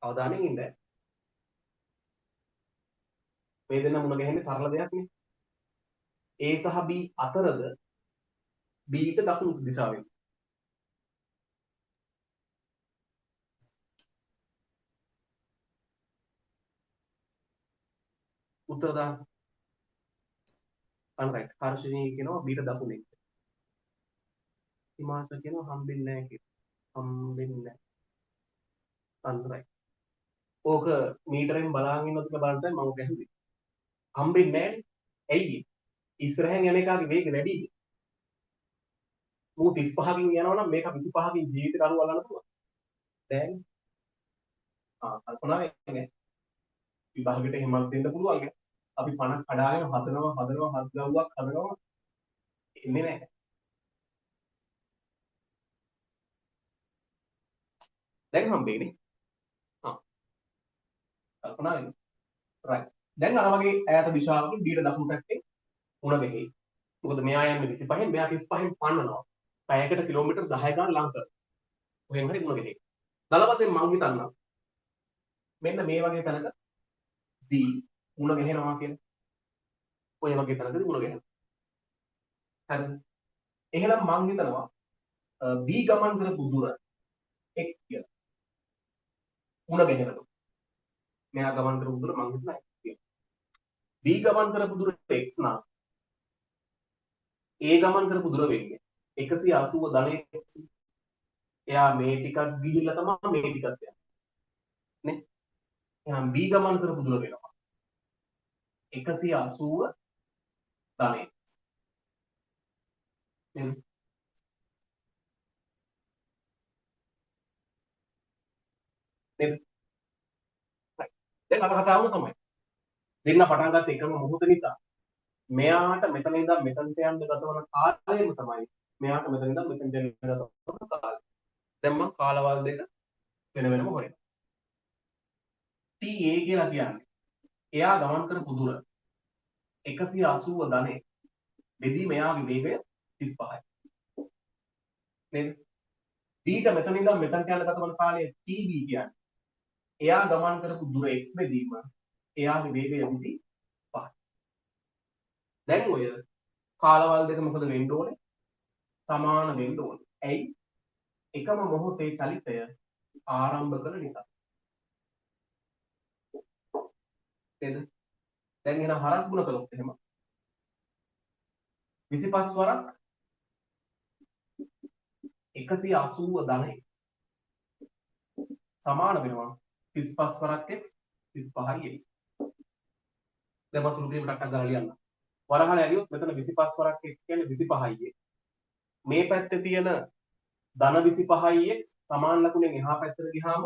අවධානයෙන් ඉන්න. මේ දෙන්න මුණ ගැහෙන්නේ සරල දෙයක් නේ. A සහ B අතරද B ට දකුණු දිශාවෙන්. උත්තර දාන්න. අන්න රයිට්. හර්ෂණී කියනවා බීට දකුණේ. හිමාංශ කියනවා හම්බෙන්නේ නැහැ කියලා. හම්බෙන්නේ නැහැ. අන්න රයිට්. ඕක මීටරෙන් බලාගෙන ඉන්නොත් කියලා බලන්න මම ගැහුවේ. හම්බෙන්නේ නැහැනේ. ඇයි? ඉස්සරහෙන් යන එකාගේ වේගය වැඩි. ඌ 35කින් යනවා නම් මේක 25කින් ජීවිතේට අනුව අල්ලන්න පුළුවන්. දැන් කල්පනා වෙන්නේ විභාගෙට එහෙමත් දෙන්න පුළුවන්. අපි 50 කඩාගෙන හදනවා හත් ගව්වක් හදනවා එන්නේ නැහැ. දැන් හම්බෙන්නේ. කල්පනා වෙන්න. රයිට්. දැන් අර වගේ ඈත දිශාවකින් බීට දකුණු පැත්තේ මුණ ගැහෙයි. මොකද මෙයා යන්නේ 25න් මෙයා 35න් පන්නනවා. පැයකට කිලෝමීටර් 10 ගාන ලං කරනවා. කොහෙන් හරි මුණ ගැහෙයි. දල වශයෙන් මං හිතන්නම් මෙන්න මේ වගේ තැනක දී මුණ ගැහෙනවා කියලා. ඔය වගේ තැනකදී මුණ ගැහෙනවා. හරිද? එහෙනම් මං හිතනවා B ගමන් කරපු දුර x කියලා. මුණ ගැහෙනවා. මෙයා ගමන් කරපු දුර මං හිතනවා x කියලා. B ගමන් කරපු දුර x නම් A ගමන් කරපු දුර වෙන්නේ 180 ධන x. එයා මේ ටිකක් ගිහිල්ලා තමයි මේ ටිකක් යන්නේ. නේ? එහෙනම් B ගමන් කරපු දුර වෙනවා 180 ධන x. නේද? නේද? right. දැන් අර කතාවම තමයි. දෙන්න පටන් ගත්ත එකම මොහොත නිසා මෙයාට මෙතන ඉඳන් මෙතනට යන්න ගතවන කාලයම තමයි මෙයාට මෙතන ඉඳන් මෙතනට යන්න ගතවන කාලය. දැන් මම කාලවල් දෙක වෙන වෙනම හොයනවා. TA කියලා කියන්නේ එයා ගමන් කරපු දුර 180 ධනෙ බෙදී මෙයාගේ වේගය 35යි. නේද? D ට මෙතන ඉඳන් මෙතනට යන්න ගතවන කාලය TB කියන්නේ එයා ගමන් කරපු දුර x බෙදීම එයාගේ වේගය 25යි. දැන් ඔය කාලවල් දෙක මොකද වෙන්න ඕනේ? සමාන වෙන්න ඕනේ. ඇයි? එකම මොහොතේ චලිතය ආරම්භ කළ නිසා. නේද? දැන් එන හරස් ගුණ කළොත් එහෙම 25 වරක් 180 ධනෙ සමාන වෙනවා 35 වරක් x 35යි x. දැන් මම සුළු කිරීමකට ගහලා ලියන්න. වරහල ඇරියොත් මෙතන 25 වරක් x කියන්නේ 25යි x. මේ පැත්තේ තියෙන ධන 25යි x සමාන ලකුණෙන් එහා පැත්තට ගියාම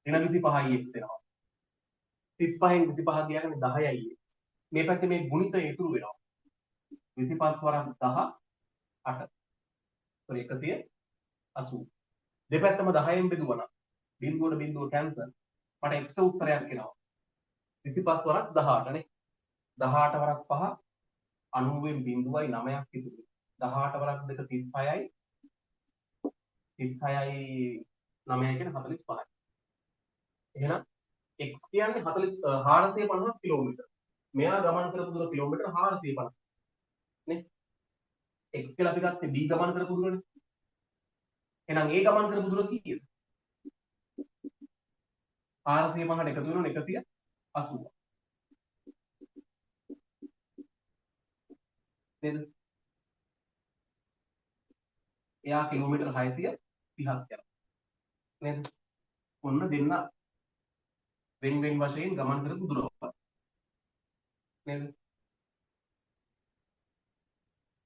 ඍණ 25යි x එනවා. 35න් 25 කියන්නේ 10යි x. මේ පැත්තේ මේ ගුණිතය ඉතුරු වෙනවා. 25 වරක් 10 8. sorry 180. දෙපැත්තම 10න් බෙදුවා නම් බිංදුවට බිංදුව කැන්සල්. මට x උත්තරයක් එනවා. 25 වරක් 18 නේ. 18 වරක් 5 90න් බිංදුවයි 9ක් ඉතුරු. 18 වරක් 2 36යි 36යි 9යි කියන 45යි. එහෙනම් x කියන්නේ 450 කිලෝමීටර්. මෙයා ගමන් කරපු දුර කිලෝමීටර් 450. නේ? x කියලා අපි ගත්තේ b ගමන් කරපු දුරනේ. එහෙනම් a ගමන් කරපු දුර කීයද? 450ට එකතු වෙනවා 180. නේද? එයා කිලෝමීටර් 630ක් යනවා. නේද? ඔන්න දෙන්න වෙන වෙන වශයෙන් ගමන් කරපු දුර. නේද?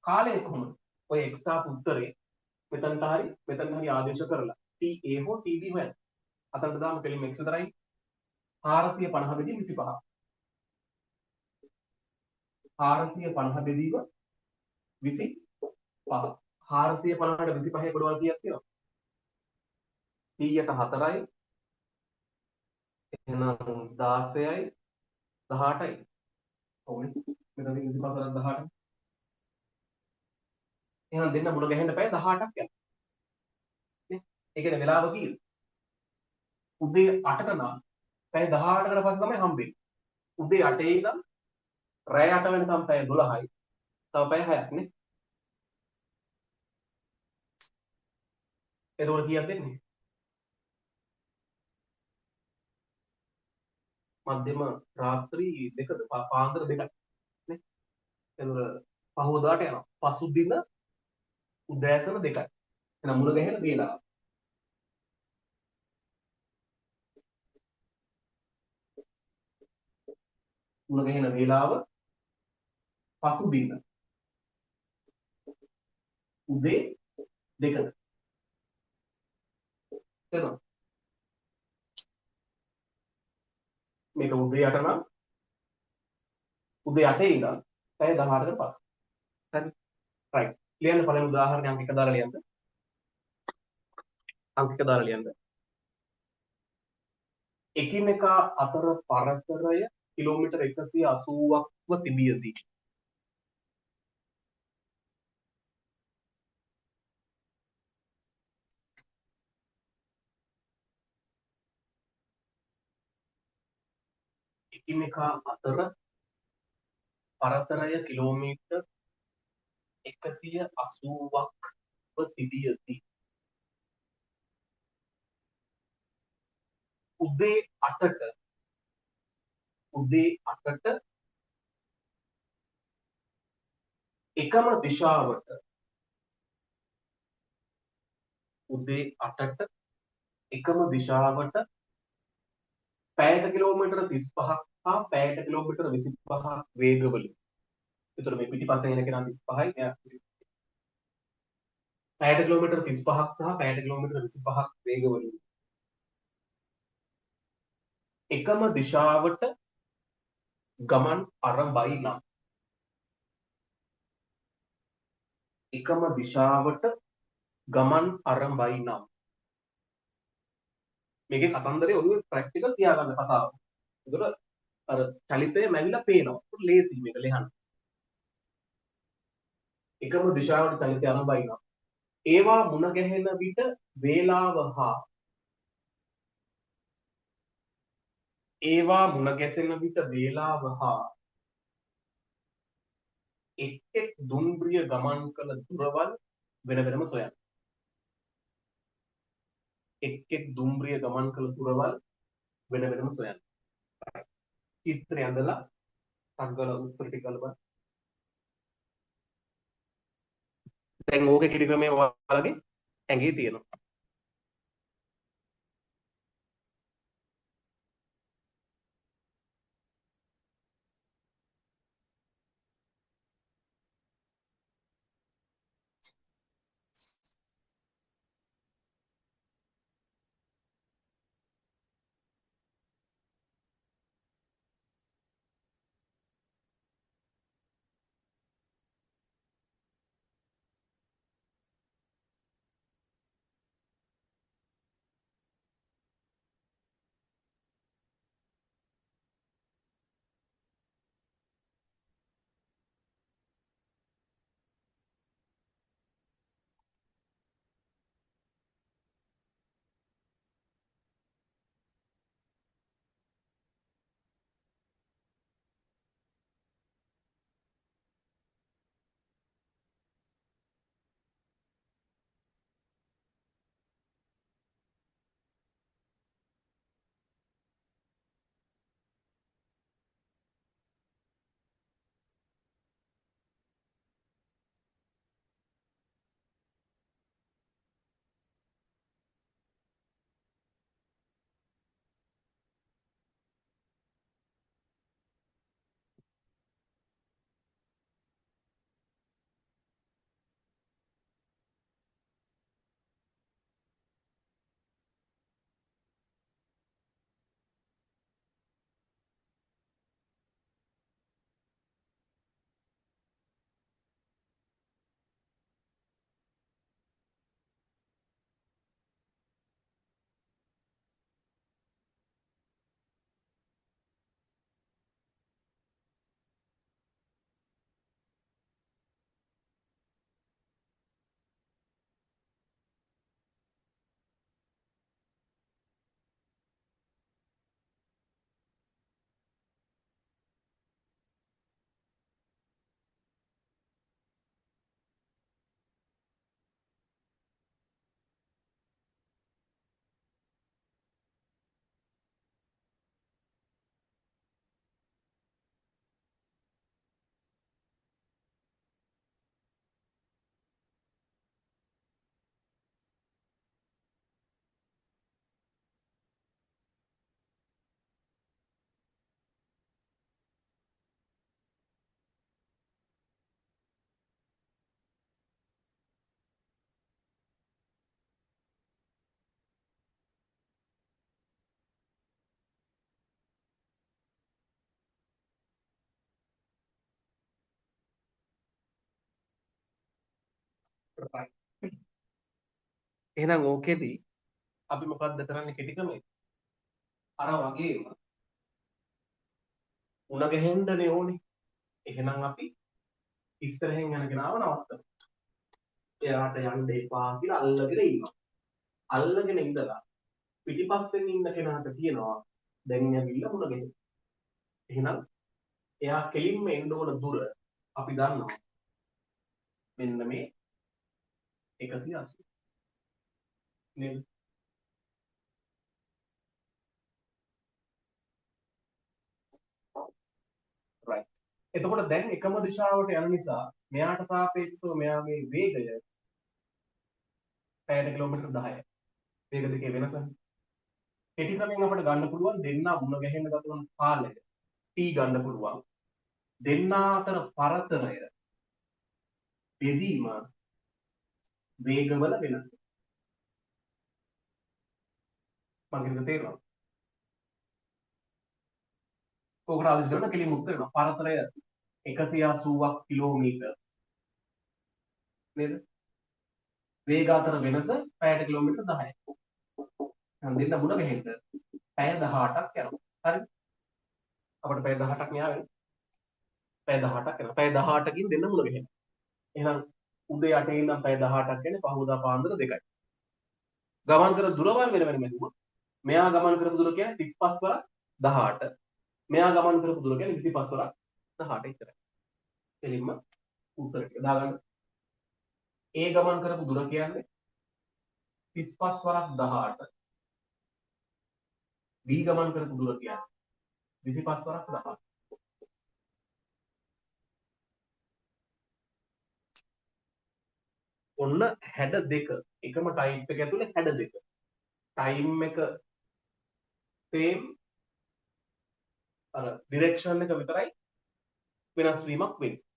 කාලය කොහොමද? ඔය එක්ස්ට්‍රා උත්තරේ මෙතනට හරි ආදේශ කරලා TA හෝ TB හොයන්න. අතනට දාමු කෙලින්ම x විතරයි. 450 බෙදීම 25. 450 බෙදීම 25. 450ට 25 කොටවල් කීයක් තියෙනවද? 100ට 4යි. එහෙනම් 16යි 18යි. ඕනේ. මෙතන 25 වරක් 18. එහෙනම් දෙන්න මුණ ගැහෙන්න පැය 18ක් යනවා. නේ? ඒ කියන්නේ වෙලාව කීයද? උදේ 8ට නම් පැය 18කට පස්සේ තමයි හම්බෙන්නේ. උදේ 8 ඉඳන් රෑ 8 වෙනකම් පැය 12යි. තව පැය 6ක් නේ. එතකොට කීයක් දෙන්නේ? මධ්‍යම රාත්‍රී දෙකද පාන්දර දෙකයි නේ. එතකොට පහවදාට යනවා. පසුදින උදෑසන දෙකයි. එහෙනම් මුණ ගැහෙන වේලාව. මුණ ගැහෙන වේලාව පසුදින උදේ දෙකද. තේරුණා? මේක උදේ 8 නම් උදේ 8 ඉඳන් පැය 18කට පස්සේ. හරි. රයිට්. ලියන්න පළවෙනි උදාහරණය අංක 1 දාලා ලියන්න. අංක 1 දාලා ලියන්න. එකිනෙකා අතර පරතරය කිලෝමීටර් 180ක්ව තිබියදී එකිනෙකා අතර පරතරය කිලෝමීටර් 180ක්ව තිබියදී උදේ 8ට එකම දිශාවට උදේ 8ට එකම දිශාවට පැයට කිලෝමීටර 35ක් හා පැයට කිලෝමීටර 25ක් වේගවලින්. ඒතර මේ පිටිපස්සෙන් එන කෙනා 35යි එයා 25. පැයට කිලෝමීටර 35ක් සහ පැයට කිලෝමීටර 25ක් වේගවලින් එකම දිශාවට ගමන් අරඹයි නම් එකම දිශාවට ගමන් අරඹයි නම් මේකේ කතන්දරේ ඔළුවේ ප්‍රැක්ටිකල් තියාගන්න කතාව. ඒතර අර චලිතය මැවිලා පේනවා. ඒක ලේසි මේක ලියන්න. එකම දිශාවට චලිතය අරඹයි නම් ඒවා මුණ ගැහෙන විට වේලාව හා ඒවා මුණ ගැසෙන විට වේලාව හා එක් එක් දුම්රිය ගමන් කළ දුරවල් වෙන වෙනම සොයන්න. එක් එක් දුම්රිය ගමන් කළ දුරවල් වෙන වෙනම සොයන්න. චිත්‍රය ඇඳලා සංගල උත්තර ටික ගලපන්න. දැන් ඕකේ කිරි ක්‍රමය ඔයාලගේ ඇඟේ තියෙනවා. right. එහෙනම් ඕකෙදී අපි මොකද්ද කරන්නේ කෙටි ක්‍රමේ? අර වගේම උණ ගැහෙන්නනේ ඕනේ. එහෙනම් අපි ඉස්සරහෙන් යන කෙනාව නවත්තනවා. එයාට යන්න එපා කියලා අල්ලගෙන ඉන්නවා. අල්ලගෙන ඉඳලා පිටිපස්සෙන් ඉන්න කෙනාට කියනවා දැන් ඇවිල්ලා මුණ ගැහෙන්න. එහෙනම් එයා කෙලින්ම එන්න ඕන දුර අපි දන්නවා. මෙන්න මේ 180 නේද? right. එතකොට දැන් එකම දිශාවට යන නිසා මෙයාට සාපේක්ෂව මෙයාගේ වේගය පැයට කිලෝමීටර් 10යි. වේග දෙකේ වෙනසනේ. කෙටි ක්‍රමයෙන් අපිට ගන්න පුළුවන් දෙන්නා මුණ ගැහෙන්න ගත වන කාලය t ගන්න පුළුවන්. දෙන්නා අතර පරතරය බෙදීම වේගවල වෙනස. මම කියන්න තේරෙනවා. ඕකට ආදිස් කරන කෙලින් මුක්ත වෙනවා. පරතරය 180ක් කිලෝමීටර් නේද? වේග අතර වෙනස පැයට කිලෝමීටර් 10යි. දැන් දෙන්න මුණ ගැහෙන්න පැය 18ක් යනවා. හරි? අපිට පැය 18ක් න්යා වෙනවා. පැය 18ක් යනවා. පැය 18කින් දෙන්න මුණ ගැහෙනවා. එහෙනම් උදේ 8 ඉඳන් පැය 18ක් කියන්නේ පහවදා පාන්දර 2යි. ගමන් කර දුරවල් වෙන වෙනම ඇදුවොත් මෙයා ගමන් කරපු දුර කියන්නේ 35 වරක් 18. මෙයා ගමන් කරපු දුර කියන්නේ 25 වරක් 18 ඉතරයි. එලින්ම උත්තර ටික දාගන්න. ඒ ගමන් කරපු දුර කියන්නේ 35 වරක් 18. B ගමන් කරපු දුර කියන්නේ 25 වරක් 18. ඔන්න හැඩ දෙක එකම ටයිප් එක ඇතුලේ හැඩ දෙක. ටයිම් එක සේම් අර ඩිරෙක්ෂන් එක විතරයි වෙනස් වීමක් වෙන්නේ.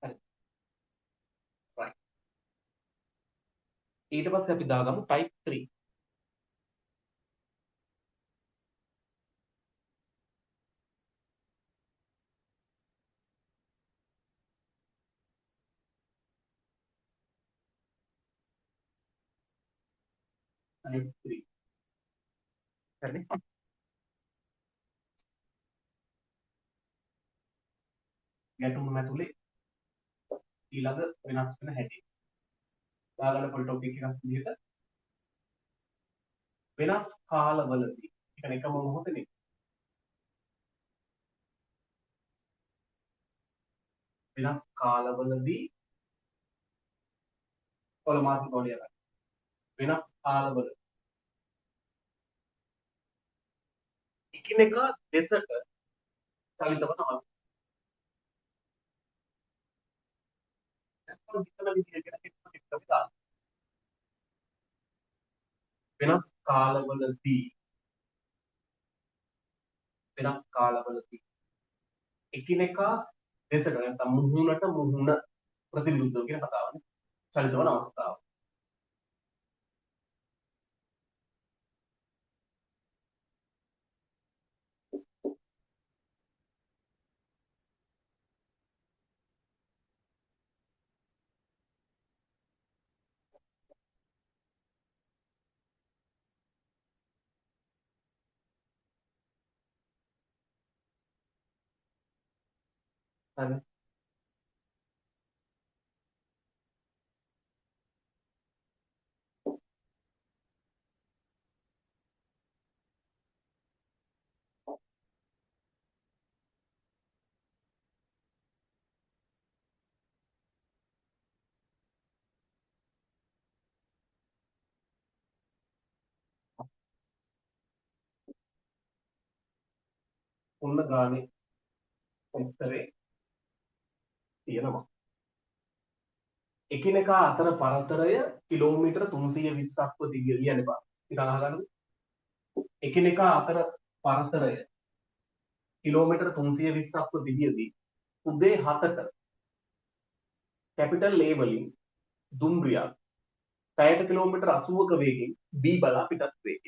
හරි. right. ඊට පස්සේ අපි දාගමු ටයිප් 3. ටයිප් 3. හරිනේ? ගැටුම් ඇතුලේ ඊළඟ වෙනස් වෙන හැටි. දාගන්න පොල් ටොපික් එකක් විදිහට වෙනස් කාලවලදී. ඒ කියන්නේ එකම මොහොතේ නෙවෙයි. වෙනස් කාලවලදී කොළමාති ගොඩිය ගන්න. වෙනස් කාලවල එකිනෙකා දෙසට චලිත වන අවස්ථා. නැත්නම් හිතන විදිහට එක්ක දාන්න. වෙනස් කාලවලදී එකිනෙකා දෙසට නැත්නම් මුහුණට මුහුණ ප්‍රතිවිරුද්ධව කියන කතාවනේ. චලිත වන අවස්ථාව. හරි. ඔන්න ගානේ විස්තරේ තියෙනවා. එකිනෙකා අතර පරතරය කිලෝමීටර 320ක්ව දිග ලියන්න බෑ. ඉතින් අහගන්න. එකිනෙකා අතර පරතරය කිලෝමීටර් 320ක්ව තිබියදී උදේ 7ට කැපිටල් A වලින් දුම්රියක් පැයට කිලෝමීටර් 80ක වේගෙන් B බලා පිටත් වේ.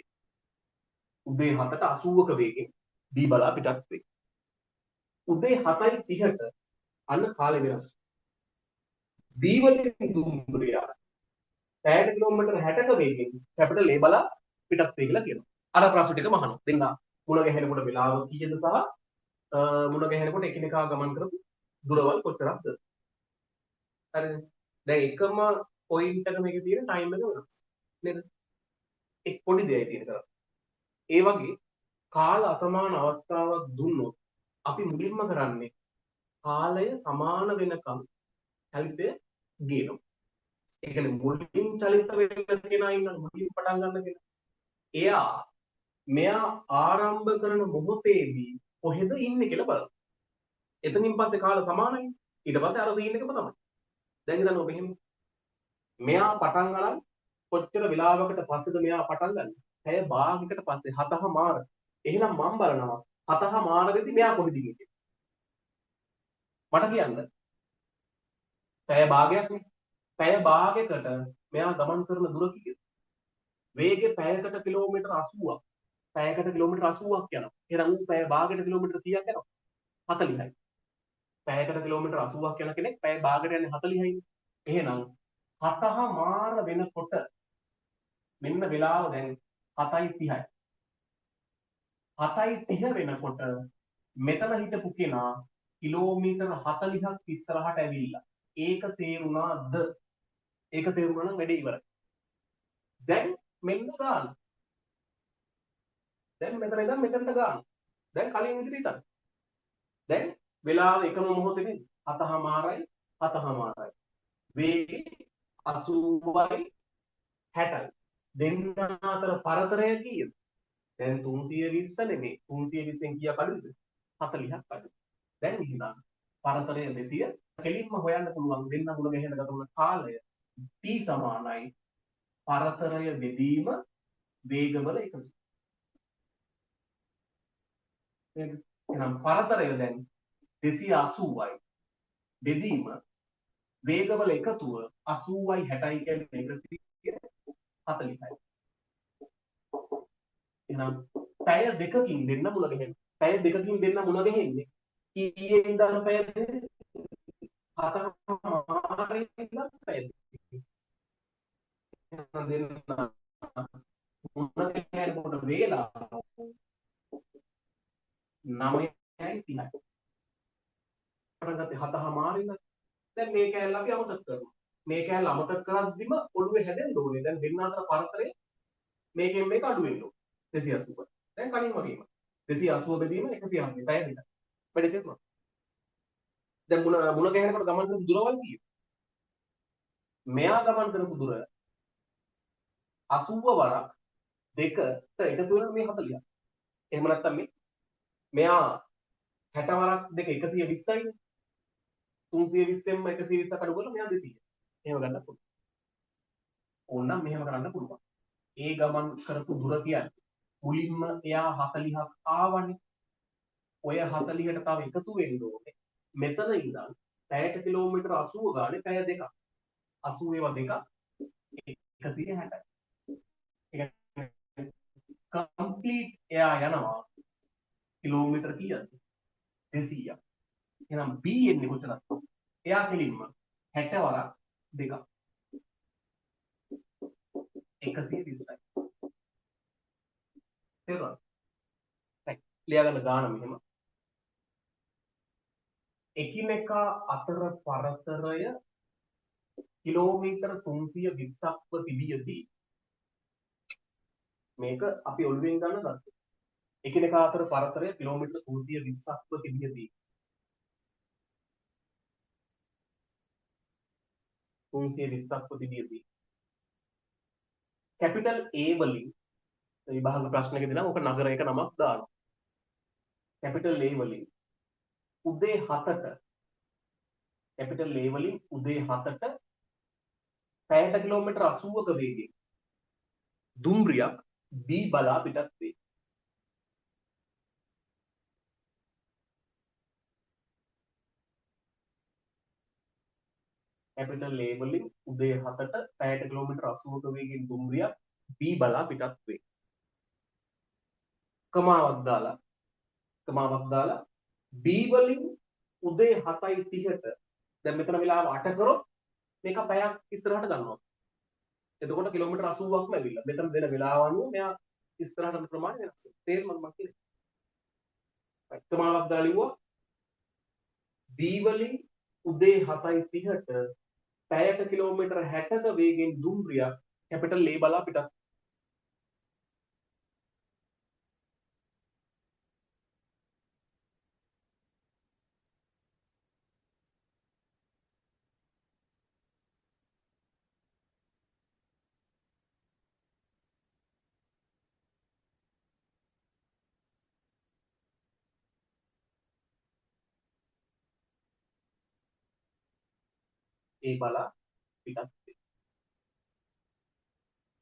උදේ 7ට 80ක වේගෙන් B බලා පිටත් වේ. උදේ 7:30ට අන්න කාලය වෙනස්. B වලින් දුම්රියක් පැයට කිලෝමීටර් 60ක වේගෙන් කැපිටල් A බලා පිටත් වේ කියලා කියනවා. අර ප්‍රශ්න ටික මහනවා. දෙන්න මුණ ගැහෙනකොට වෙලාව කීයද සහ මුණ ගැහෙනකොට එකිනෙකා ගමන් කරපු දුරවල් කොච්චරක්ද? හරිද? දැන් එකම පොයින්ට් එක මේකේ තියෙන ටයිම් එක වෙනස්. නේද? එක් පොඩි දෙයක් තියෙන කරා. ඒ වගේ කාල අසමාන අවස්ථාවක් දුන්නොත් අපි මුලින්ම කරන්නේ කාලය සමාන වෙනකම් චලිතය ගේනවා. ඒ කියන්නේ මුලින් චලිත වෙන්න කෙනා ඉන්නවා මුලින් පටන් ගන්න කෙනා. එයා මෙයා ආරම්භ කරන මොහොතේදී කොහෙද ඉන්නේ කියලා බලන්න. එතනින් පස්සේ කාල සමානයි. ඊට පස්සේ අර සීන් එකම තමයි. දැන් හිතන්න ඔබ එහෙම මෙයා පටන් ගන්න කොච්චර වෙලාවකට පස්සේද මෙයා පටන් ගන්න? පැය භාගයකට පස්සේ 7:00මාර. එහෙනම් මම බලනවා 7:00මාර වෙද්දි මෙයා කොහෙද ඉන්නේ? මට කියන්න. පැය භාගයක් නේ. පැය භාගයකට මෙයා ගමන් කරන දුර කීයද? වේගය පැයකට කිලෝමීටර් 80ක්. පැයකට කිලෝමීටර් 80ක් යනවා. එහෙනම් ඌ පැය භාගයකට කිලෝමීටර් කීයක් යනවා? 40යි. පැයකට කිලෝමීටර් 80ක් යන කෙනෙක් පැය භාගයට යන්නේ 40යි. එහෙනම් 7:00මාර වෙනකොට මෙන්න වෙලාව දැන් 7:30යි. 7:30 වෙනකොට මෙතන හිටපු කෙනා කිලෝමීටර් 40ක් ඉස්සරහට ඇවිල්ලා. ඒක තේරුණාද? ඒක තේරුණා නම් වැඩේ ඉවරයි. දැන් මෙන්න ගන්න. දැන් මෙතන ඉඳන් මෙතනට ගන්න. දැන් කලින් විදිහට හිතන්න. දැන් වෙලාව එකම මොහොතේ 7:00මාරයි 7:00මාරයි. වේගය 80යි 60යි. දෙන්න අතර පරතරය කීයද? දැන් 320 නෙමෙයි 320න් කීයක් අඩුද? 40ක් අඩුයි. දැන් හිතන්න. පරතරය 200 කෙලින්ම හොයන්න පුළුවන් දෙන්න මුල ගැහෙන ගතවන කාලය t සමානයි පරතරය බෙදීම වේගවල එකතු. එහෙනම් පරතරය දැන් 280යි බෙදීම වේගවල එකතුව 80යි 60යි කියන්නේ 140යි. එහෙනම් පැය දෙකකින් දෙන්න මුල ගැහෙන. පැය දෙකකින් දෙන්න මුල ගැහෙන්නේ ඊයේ ඉඳන් පැය 7:00මාරේ ඉඳන් පැය දෙන්න මුල ගැහෙනකොට වේලාව 9:30යි. පටන් ගත්තේ 7:00මාරේ ඉඳන්. දැන් මේ කෑල්ල අපි අමතක කරනවා. මේ කෑල්ල අමතක කරද්දිම ඔළුවේ හැදෙන්න ඕනේ. දැන් දෙන්න අතර පරතරය මේකෙන් මේක අඩු වෙන්න ඕනේ. 280. දැන් කලින් වගේම 280 බෙදීම 140 පැය දෙකක්. වැඩි තේරුණා. දැන් මුණ ගැහෙනකොට ගමන් කරපු දුරවල් කීයද? මෙයා ගමන් කරපු දුර 80 වරක් දෙකට එකතු වෙන මේ 40ක්. එහෙම නැත්නම් මෙයා 60 වරක් දෙක 120යිනේ. 320ෙන්ම 120ක් අඩු කරලා මෙයා 200. එහෙම ගන්න පුළුවන්. ඕනනම් මෙහෙම කරන්න පුළුවන්. ඒ ගමන් කරපු දුර කියන්නේ මුලින්ම එයා 40ක් ආවනේ. ඔය 40ට තව එකතු වෙන්න ඕනේ. මෙතන ඉඳන් පැයට කිලෝමීටර් 80 ගානේ පැය දෙකක්. 80 ඒවා දෙකක් 160යි. ඒ කම්ප්ලීට් එයා යනවා කිලෝමීටර් කීයද? 200ක්. එහෙනම් B එන්නේ කොච්චරද? එයා කෙලින්ම 60 වරක් දෙකක් 120යි. තේරුණාද? right. ලියා ගන්න ගාන මෙහෙම. එකිනෙකා අතර පරතරය කිලෝමීටර් 320ක්ව තිබියදී මේක අපි ඔළුවෙන් ගන්න දත්ත. එකිනෙකා අතර පරතරය කිලෝමීටර් 320ක්ව තිබියදී 320ක්ව තිබියදී කැපිටල් A වලින් විභාග ප්‍රශ්නකදී නම් ඔක නගරයක නමක් දානවා. කැපිටල් A වලින් උදේ 7ට කැපිටල් A වලින් උදේ 7ට පැයට කිලෝමීටර් 80ක වේගයෙන් දුම්රියක් B බලා පිටත් වේ. කැපිටල් A වලින් උදේ 7ට පැයට කිලෝමීටර් 80ක වේගයෙන් දුම්රියක් B බලා පිටත් වේ. කමාවක් දාලා B වලින් උදේ 7:30ට දැන් මෙතන වෙලාව 8 කරොත් මේක පැයක් ඉස්සරහට ගන්නවා. එතකොට කිලෝමීටර් 80ක්ම ඇවිල්ලා. මෙතන දෙන වෙලාව අනුව මෙයා ඉස්සරහට යන ප්‍රමාණය වෙනස් වෙනවා. තේරුණාද මම කියන්නේ? කමාවක් දාලා ලිව්වා B වලින් උදේ 7:30ට පැයට කිලෝමීටර් 60ක වේගෙන් දුම්රියක් කැපිටල් A බලා පිටත්. A බලා පිටත්.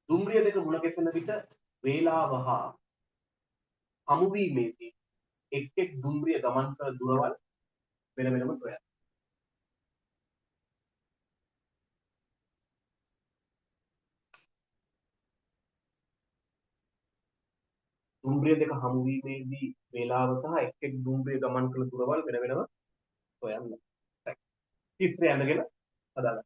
දුම්රිය දෙක මුණ ගැසෙන විට වේලාව හා හමුවීමේදී එක් දුම්රිය ගමන් කළ දුරවල් වෙන වෙනම සොයන්න. දුම්රිය දෙක හමුවීමේදී වේලාව සහ එක් දුම්රිය ගමන් කළ දුරවල් වෙන වෙනම සොයන්න. චිත්‍රය අඳගෙන හදාගන්න.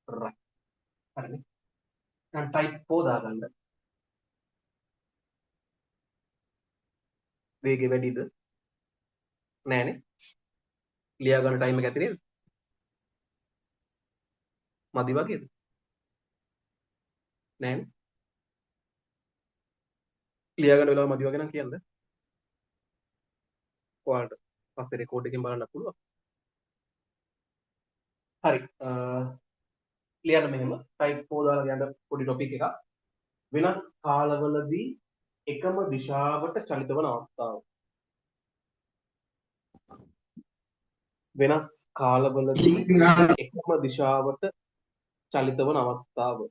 right. හරිනේ. දැන් type 4 දාගන්න. වේගය වැඩිද? නෑනේ. ලියා ගන්න ටයිම් එක ඇති නේද? මදි වගේද? නෑනේ. ලියා ගන්න වෙලාව මදි වගේ නම් කියන්න. ඔයාලට පස්සේ රෙකෝඩ් එකෙන් බලන්න පුළුවන්. හරි. ලියන්න මෙහෙම type 4 දාලා යන්න පොඩි ටොපික් එකක්. වෙනස් කාලවලදී එකම දිශාවට චලිත වන අවස්ථාව. වෙනස් කාලවලදී එකම දිශාවට චලිත වන අවස්ථාව.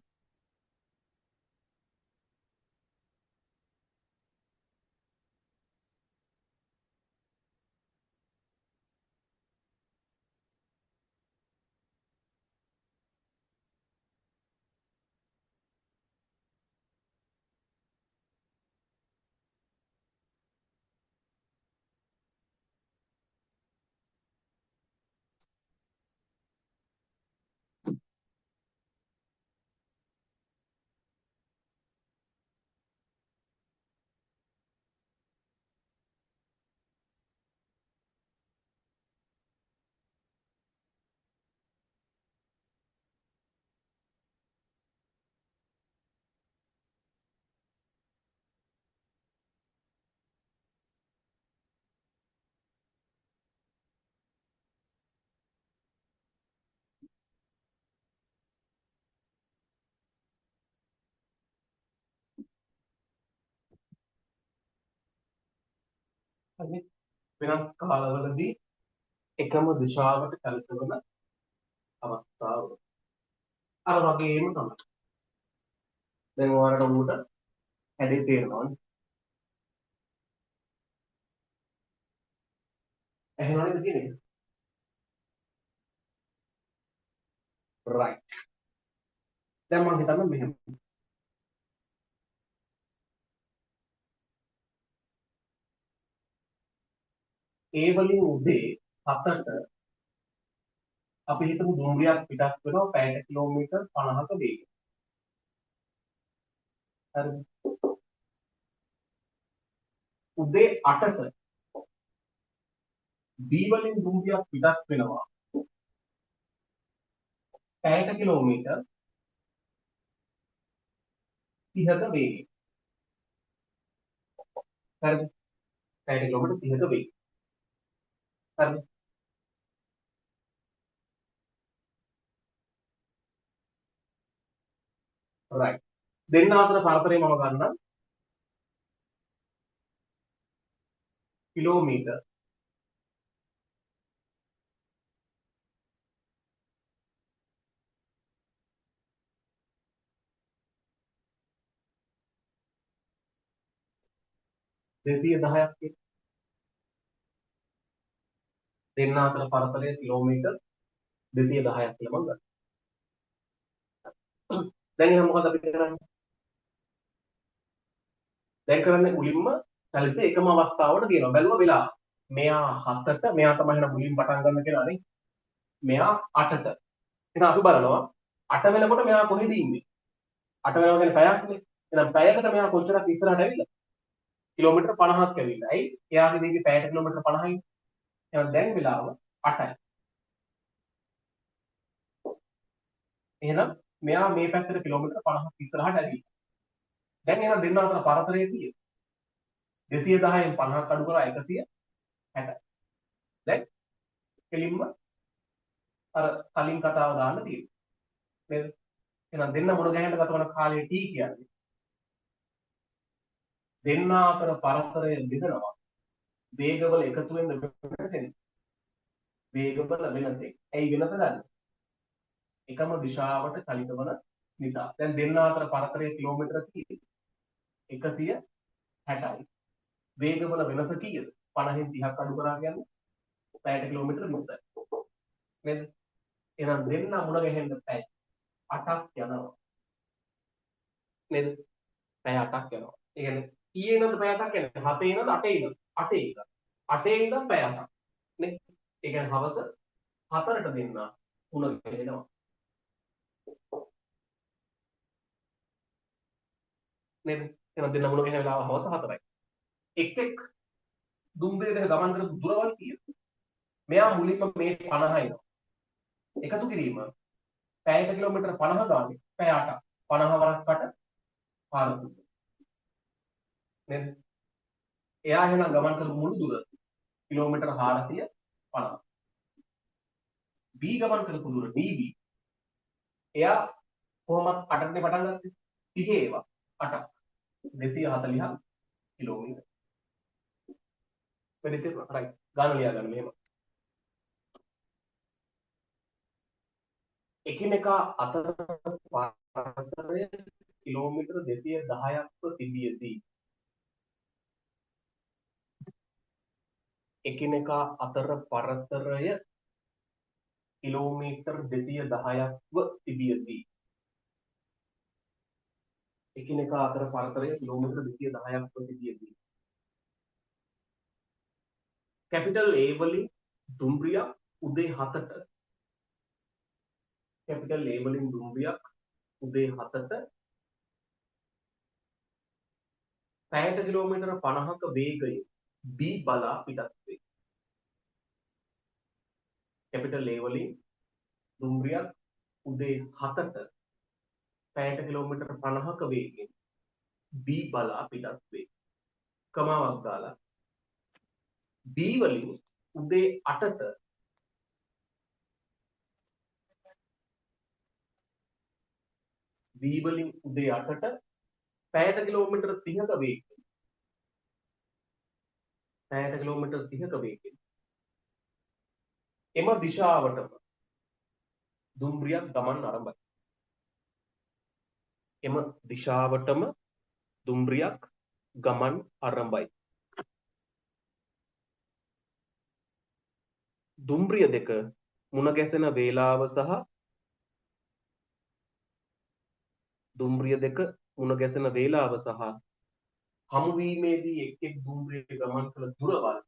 හරි. වෙනස් කාලවලදී එකම දිශාවට චලිත වන අවස්ථාව. අර වගේම තමයි. දැන් ඔයාලට උඩ හැදේ තේරෙනවනේ. ඇහෙනව නේද කියන්නේ? right. දැන් මම හිතන්න මෙහෙම. ඒ වලින් උදේ 7ට අපි හිතමු දුම්රියක් පිටත් වෙනවා පැයට කිලෝමීටර් 50ක වේගයෙන්. හරිද? උදේ 8ට B වලින් දුම්රියක් පිටත් වෙනවා පැයට කිලෝමීටර් 30ක වේගයෙන්. හරිද? පැයට කිලෝමීටර් 30ක වේගයෙන්. හරිද? right. දෙන්න අතර පරතරය මම ගන්නම් කිලෝමීටර් 210ක් කියන. දෙන්න අතර පරතරය කිලෝමීටර් 210ක් කියලා මම ගන්නවා. දැන් එහෙනම් මොකද අපි කරන්නේ? දැන් කරන්නේ මුලින්ම චලිත එකම අවස්ථාවට තියෙනවා. බැලුවා වෙලාව. මෙයා 7ට මෙයා තමයි එහෙනම් මුලින් පටන් ගන්න කියලා නේ. මෙයා 8ට. එහෙනම් අපි බලනවා 8 වෙනකොට මෙයා කොහෙද ඉන්නේ? 8 වෙනවා කියන්නේ පැයක්නේ. එහෙනම් පැයකට මෙයා කොච්චරක් ඉස්සරහට ඇවිල්ලා? කිලෝමීටර් 50ක් ඇවිල්ලා. ඇයි? එයාගේ දීගේ පැයට කිලෝමීටර් 50යි. එහෙනම් දැන් වෙලාව 8යි. එහෙනම් මෙයා මේ පැත්තට කිලෝමීටර් 50ක් ඉස්සරහට ඇවිල්ලා. දැන් එහෙනම් දෙන්න අතර පරතරය කීයද? 210න් 50ක් අඩු කරා 160. දැන් කෙලින්ම අර කලින් කතාව දාන්න තියෙනවා. නේද? එහෙනම් දෙන්න මුණ ගැහෙන්න ගත වන කාලය t කියන්නේ දෙන්න අතර පරතරය බෙදනවා වේගවල එකතු වෙන වෙනසෙන්. වේගවල වෙනසෙන්. ඇයි වෙනස ගන්න? එකම දිශාවට චලිත වන නිසා. දැන් දෙන්න අතර පරතරය කිලෝමීටර කීයද? 160යි. වේගවල වෙනස කීයද? 50න් 30ක් අඩු කරා කියන්නේ පැයට කිලෝමීටර 20යි. නේද? එහෙනම් දෙන්න මුණ ගැහෙන්න පැය 8ක් යනවා. නේද? පැය 8ක් යනවා. ඒ කියන්නේ ඊයේ ඉඳන් පැය 8ක් යන්නේ 7 ඉඳන් 8 ඉඳන් 8 ඉඳන් 8 ඉඳන් පැය 8ක් නේ. ඒ කියන්නේ හවස 4ට දෙන්න මුණ ගැහෙනවා. නේද? එහෙනම් දෙන්න මුණ ගැහෙන වෙලාව හවස 4යි. එක් දුම්රිය දෙක ගමන් කරපු දුරවල් කීයද? මෙයා මුලින්ම මේ 50 එනවා. එකතු කිරීම පැයට කිලෝමීටර 50 ගානේ පැය 8ක්. 50 වරක් 8 400. නේද? එයා එහෙනම් ගමන් කරපු මුළු දුර කිලෝමීටර 450. B ගමන් කරපු දුර DB. එයා කොහොමද 8ටනේ පටන් ගත්තේ? 30 ඒවා 8ක්. 240 කිලෝමීටර. වැඩි තේරුණා. රයිට්. ගාන ලියා ගන්න මෙහෙම. එකිනෙකා අතර පරතරය කිලෝමීටර 210ක්ව තිබියදී එකිනෙකා අතර පරතරය කිලෝමීටර් 210ක්ව තිබියදී එකිනෙකා අතර පරතරය කිලෝමීටර් 210ක්ව තිබියදී කැපිටල් A වලින් දුම්රියක් උදේ 7ට කැපිටල් A වලින් දුම්රියක් උදේ 7ට පැයට කිලෝමීටර 50ක වේගයෙන් B බලා පිටත් වේ. කැපිටල් A වලින් දුම්රියක් උදේ 7ට පැයට කිලෝමීටර 50ක වේගයෙන් B බලා පිටත් වේ. කමාවක් දාලා B වලින් උදේ 8ට B වලින් උදේ 8ට පැයට කිලෝමීටර 30ක වේගයෙන් පැයට කිලෝමීටර 30ක වේගයෙන් එම දිශාවටම දුම්රියක් ගමන් ආරම්භයි. එම දිශාවටම දුම්රියක් ගමන් ආරම්භයි. දුම්රිය දෙක මුණ ගැසෙන වේලාව සහ දුම්රිය දෙක මුණ ගැසෙන වේලාව සහ හමුවීමේදී එක් එක් දුම්රිය ගමන් කළ දුරවල්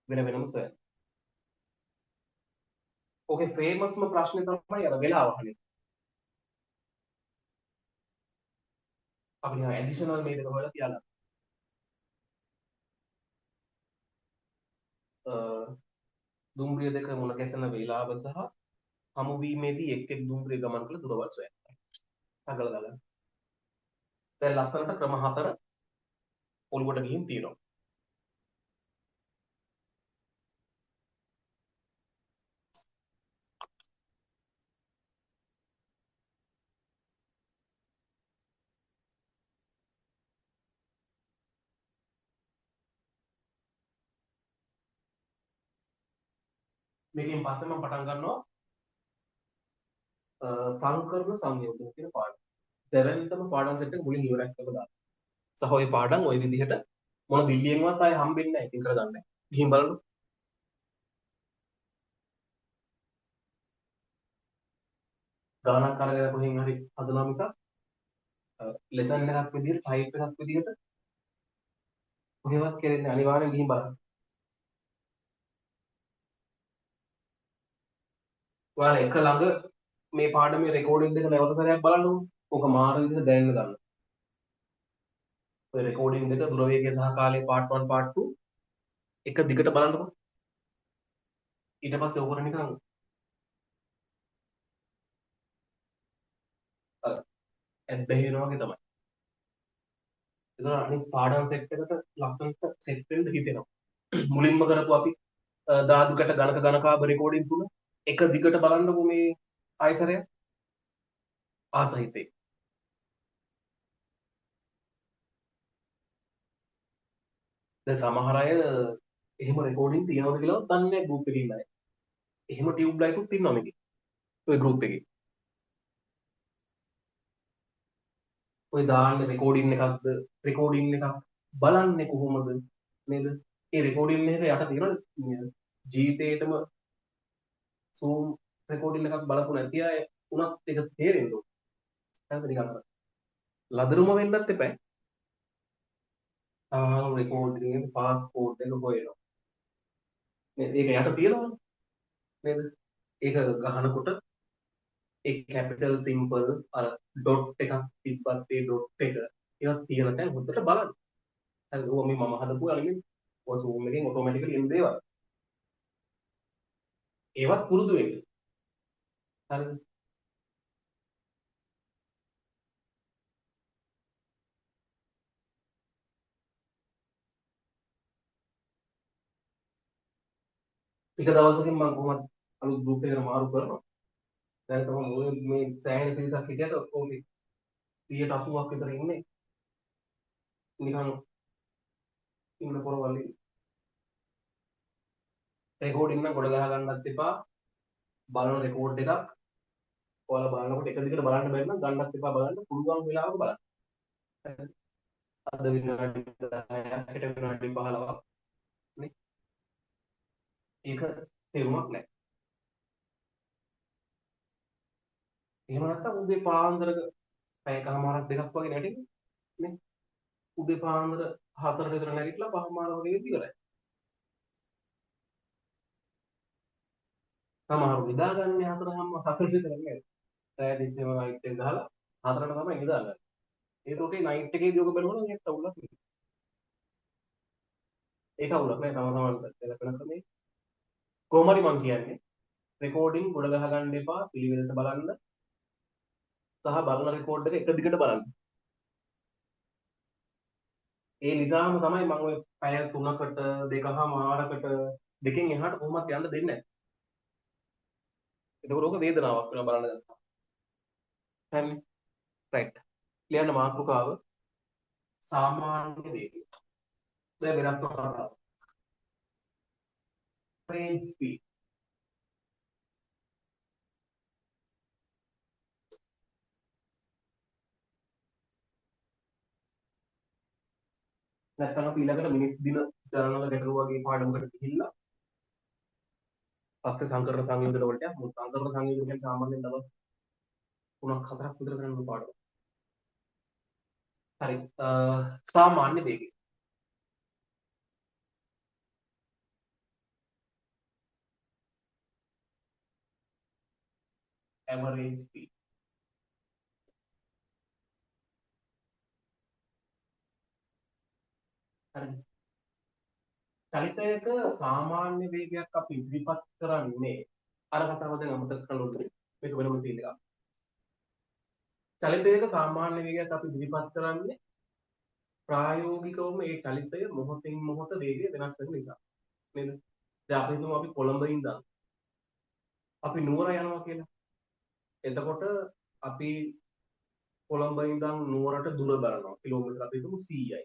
වෙන වෙනම සොයන්න. ඕකේ ෆේමස්ම ප්‍රශ්නේ තමයි අර වෙලාව අහන්නේ. අපි නිකන් ඇඩිෂනල් මේ දෙක හොයලා තියාගන්න. දුම්රිය දෙක මුණ ගැසෙන වේලාව සහ හමුවීමේදී එක් එක් දුම්රිය ගමන් කළ දුරවල් සොයන්න. අගල දාගන්න. දැන් ලස්සනට ක්‍රම 4 ඔළුවට ගිහින් තියෙනවා. මේකෙන් පස්සේ මම පටන් ගන්නවා සංකර්ණ සංයෝජන කියන පාඩම. දෙවෙනිතම පාඩම් සෙට් එක මුලින් ඉවරයක් කරලා දාන්න. සහ ওই පාඩම් ওই විදිහට මොන බිල්ලියෙන්වත් ආයේ හම්බෙන්නේ නැහැ. ඉතින් කරගන්න. ගිහින් බලන්න. ගානක් අරගෙන කොහෙන් හරි හදනවා මිසක් ලෙසන් එකක් විදිහට ටයිප් එකක් විදිහට කොහෙවත් කෙරෙන්නේ අනිවාර්යෙන් ගිහින් බලන්න. ඔයාලා එක ළඟ මේ පාඩමේ රෙකෝඩින් දෙක නැවත සැරයක් බලන්නකෝ. ඕක මාර විදිහට දැනෙන්න ගන්න. ඔය රෙකෝඩින් දෙක දුර වේගය සහ කාලය part 1 part 2 එක දිගට බලන්නකෝ. ඊට පස්සේ ඕකට නිකන් අර ඇබ්බැහි වෙනවා වගේ තමයි. ඒතර අනිත් පාඩම් සෙට් එකට ලස්සනට සෙට් වෙන්න හිතෙනවා. මුලින්ම කරපු අපි ධාතුකට ගණක ගණකාභ රෙකෝඩින් තුන එක දිගට බලන්නකෝ මේ ආයසරය ආසහිතේ. දැන් සමහර අය එහෙම රෙකෝඩින් තියනවද කියලාවත් දන්නේ නැහැ ගෲප් එකේ ඉන්න අය. එහෙම ටියුබ් ලයිටුත් ඉන්නවා මේකේ. ඔය ගෲප් එකේ. ඔය දාන්න රෙකෝඩින් එකක් බලන්නේ කොහොමද නේද? ඒ රෙකෝඩින් එක යට තියෙනවා ජීවිතේටම සූම් රෙකෝඩින් එකක් බලපු නැති අය උනත් ඒක තේරෙන්න ඕන. හරිද නිකන් අර ලදරුම වෙන්නත් එපා. රෙකෝඩින් එක පාස්පෝර්ට් එක හොයනවා. නේද? ඒක යට තියෙනවනේ නේද? ඒක ගහනකොට ඒ කැපිටල් සිම්පල් අර ඩොට් එකක් තිබ්බත් ඒ ඩොට් එක ඒවත් තියෙන තැන හොඳට බලන්න. හරි ඕවා මේ මම හදපු අලුමින් ඔය සූම් එකෙන් ඔටෝමැටිකලි එන දේවල්. ඒවත් පුරුදු වෙන්න. හරිද? ටික දවසකින් මම කොහොමද අලුත් ගෲප් එකකට මාරු කරනවා. දැන් තමයි මේ සෑහෙන පිරිසක් හිටියට ඔක්කොම 180ක් විතර ඉන්නේ. නිකන් ඉන්න පොරවල් රෙකෝඩින් නම් ගොඩ ගහ ගන්නත් එපා. බලන රෙකෝඩ් එකක් ඔයාලා බලනකොට එක දිගට බලන්න බැරි නම් ගන්නත් එපා බලන්න පුළුවන් වෙලාවක බලන්න. අද විනාඩි 10ක් හෙට විනාඩි 15ක් නේ. ඒක තේරුමක් නැහැ. එහෙම නැත්නම් උදේ පාන්දරක පැයකමාරක් දෙකක් වගේ නැටින්නේ නේ. උදේ පාන්දර 4ට විතර නැගිටලා පහමාර වගේ වෙද්දි ඉවරයි. සමහරව නිදාගන්නේ 4ට විතර නේද? රෑ තිස්සේම නයිට් එක ගහලා 4ට තමයි නිදාගන්නේ. ඒකට නයිට් එකේදී ඔක බලනවා නම් ඒක අවුලක් නෙවෙයි. ඒක අවුලක් නෑ තම තමන්ට සැලකෙන ක්‍රමේ. කොහොම හරි මං කියන්නේ රෙකෝඩින් ගොඩ ගහ ගන්න එපා පිළිවෙලට බලන්න සහ බලන රෙකෝඩ් එක එක දිගට බලන්න. ඒ නිසාම තමයි මම ඔය පැය 3කට දෙකමාරකට දෙකෙන් එහාට කොහොමවත් යන්න දෙන්නේ නැහැ. එතකොට ඕක වේදනාවක් වෙනවා බලන්න ගත්තා. හරිනේ. රයිට්. ලියන්න මාතෘකාව සාමාන්‍ය වේගය. දැන් වෙනස්ම කතාවක්. range speed. නැත්නම් අපි ඊළඟට මිනිස් දින ගණනවල ගැටලු වගේ පාඩමකට ගිහිල්ලා පස්සේ සංකරණ සංයෝජන වලට යමු. සංකරණ සංයෝජන කියන්නේ සාමාන්‍යයෙන් දවස් 3-4ක් විතර කරන්න පාඩම. හරි. සාමාන්‍ය වේගය. average speed. හරි. චලිතයක සාමාන්‍ය වේගයක් අපි ඉදිරිපත් කරන්නේ අර කතාව දැන් අමතක කරලා මේක වෙනම සීන් එකක්. චලිතයක සාමාන්‍ය වේගයක් අපි ඉදිරිපත් කරන්නේ ප්‍රායෝගිකවම ඒ චලිතය මොහොතින් මොහොත වේගය වෙනස් වෙන නිසා. නේද? දැන් අපි හිතමු අපි කොළඹ ඉඳන් අපි නුවර යනවා කියලා. එතකොට අපි කොළඹ ඉඳන් නුවරට දුර බලනවා. කිලෝමීටර අපි හිතමු 100යි.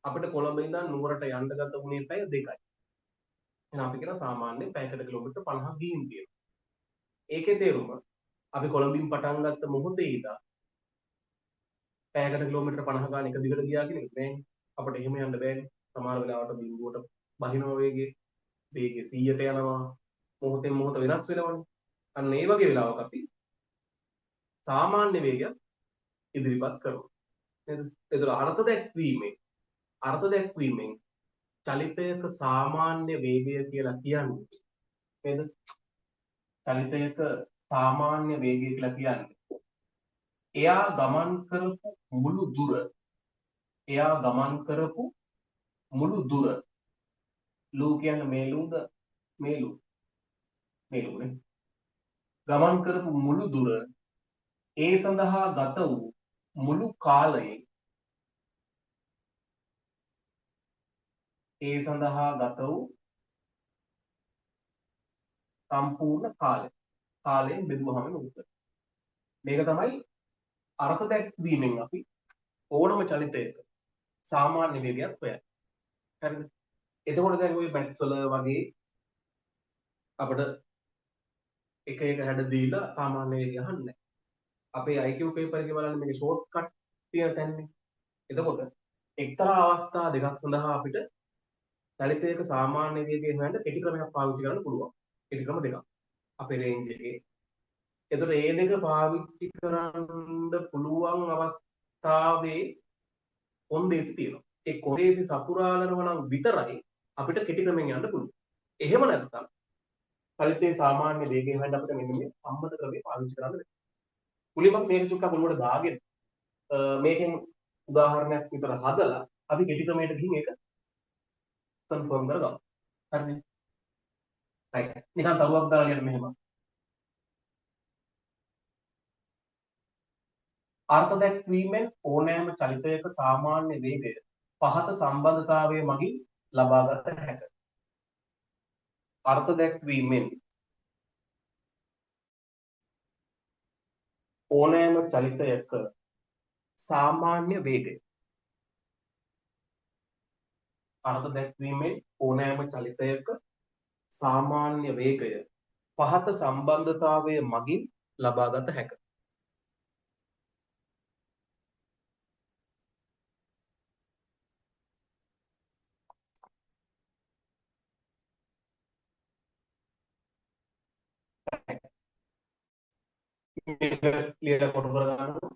අපිට කොළඹ ඉඳන් නුවරට යන්න ගත වුණේ පැය 2යි. එහෙනම් අපි කියන සාමාන්‍යයෙන් පැයකට කිලෝමීටර 50ක් ගිහින් තියෙනවා. ඒකේ තේරුම අපි කොළඹින් පටන් ගත්ත මොහොතේ ඉඳන් පැයකට කිලෝමීටර 50 ගාන එක දිගට ගියා කියන එක නෑනේ. අපිට එහෙම යන්න බෑනේ. සමහර වෙලාවට බිඳුවට බහිනවා වේගය 100ට යනවා. මොහොතෙන් මොහොත වෙනස් වෙනවනේ. අන්න ඒ වගේ වෙලාවක අපි සාමාන්‍ය වේගයක් ඉදිරිපත් කරනවා. නේද? ඒතර අර්ථ දැක්වීමෙන් චලිතයක සාමාන්‍ය වේගය කියලා කියන්නේ නේද? චලිතයක සාමාන්‍ය වේගය කියලා කියන්නේ එයා ගමන් කරපු මුළු දුර ලූ කියන්නේ මේලුනේ ගමන් කරපු මුළු දුර ඒ සඳහා ගත වූ මුළු කාලයේ සම්පූර්ණ කාලයෙන් බෙදුවහම උත්තර. මේක තමයි අර්ථ දැක්වීමෙන් අපි ඕනම චලිතයක සාමාන්‍ය වේගයක් හොයන්නේ. හරිද? එතකොට දැන් ওই මැත්ස් වල වගේ අපිට එක හැඩ දීලා සාමාන්‍ය වේගය අහන්නේ. අපේ IQ පේපර් එකේ බලන්න මේකේ ෂෝට් කට් තියෙන තැන්නේ. එතකොට එක්තරා අවස්ථා දෙකක් සඳහා අපිට චලිතයක සාමාන්‍ය වේගය හොයන්න කෙටි ක්‍රමයක් පාවිච්චි කරන්න පුළුවන්. කෙටි ක්‍රම දෙකක්. අපේ රේන්ජ් එකේ. එතකොට මේ දෙක පාවිච්චි කරන්න පුළුවන් අවස්ථාවේ කොන්දේසි තියෙනවා. ඒ කොන්දේසි සපුරාලනවා නම් විතරයි අපිට කෙටි ක්‍රමෙන් යන්න පුළුවන්. එහෙම නැත්නම් චලිතයේ සාමාන්‍ය වේගය හොයන්න අපිට මෙන්න මේ සම්මත ක්‍රමය පාවිච්චි කරන්න වෙනවා. මුලින්ම මේක චුට්ටක් ඔළුවට දාගෙන මේකෙන් උදාහරණයක් විතර හදලා අපි කෙටි ක්‍රමයට ගිහින් ඒක කන්ෆර්ම් කරගමු. හරිද? රයිට්. නිකන් තරුවක් දාලා කියන්න මෙහෙම. අර්ථ දැක්වීමෙන් ඕනෑම චලිතයක සාමාන්‍ය වේගය පහත සම්බන්ධතාවය මගින් ලබාගත හැක. අර්ථ දැක්වීමෙන් ඕනෑම චලිතයක සාමාන්‍ය වේගය පහත සම්බන්ධතාවය මගින් ලබාගත හැක. මේක ලියලා කොටු කරගන්න.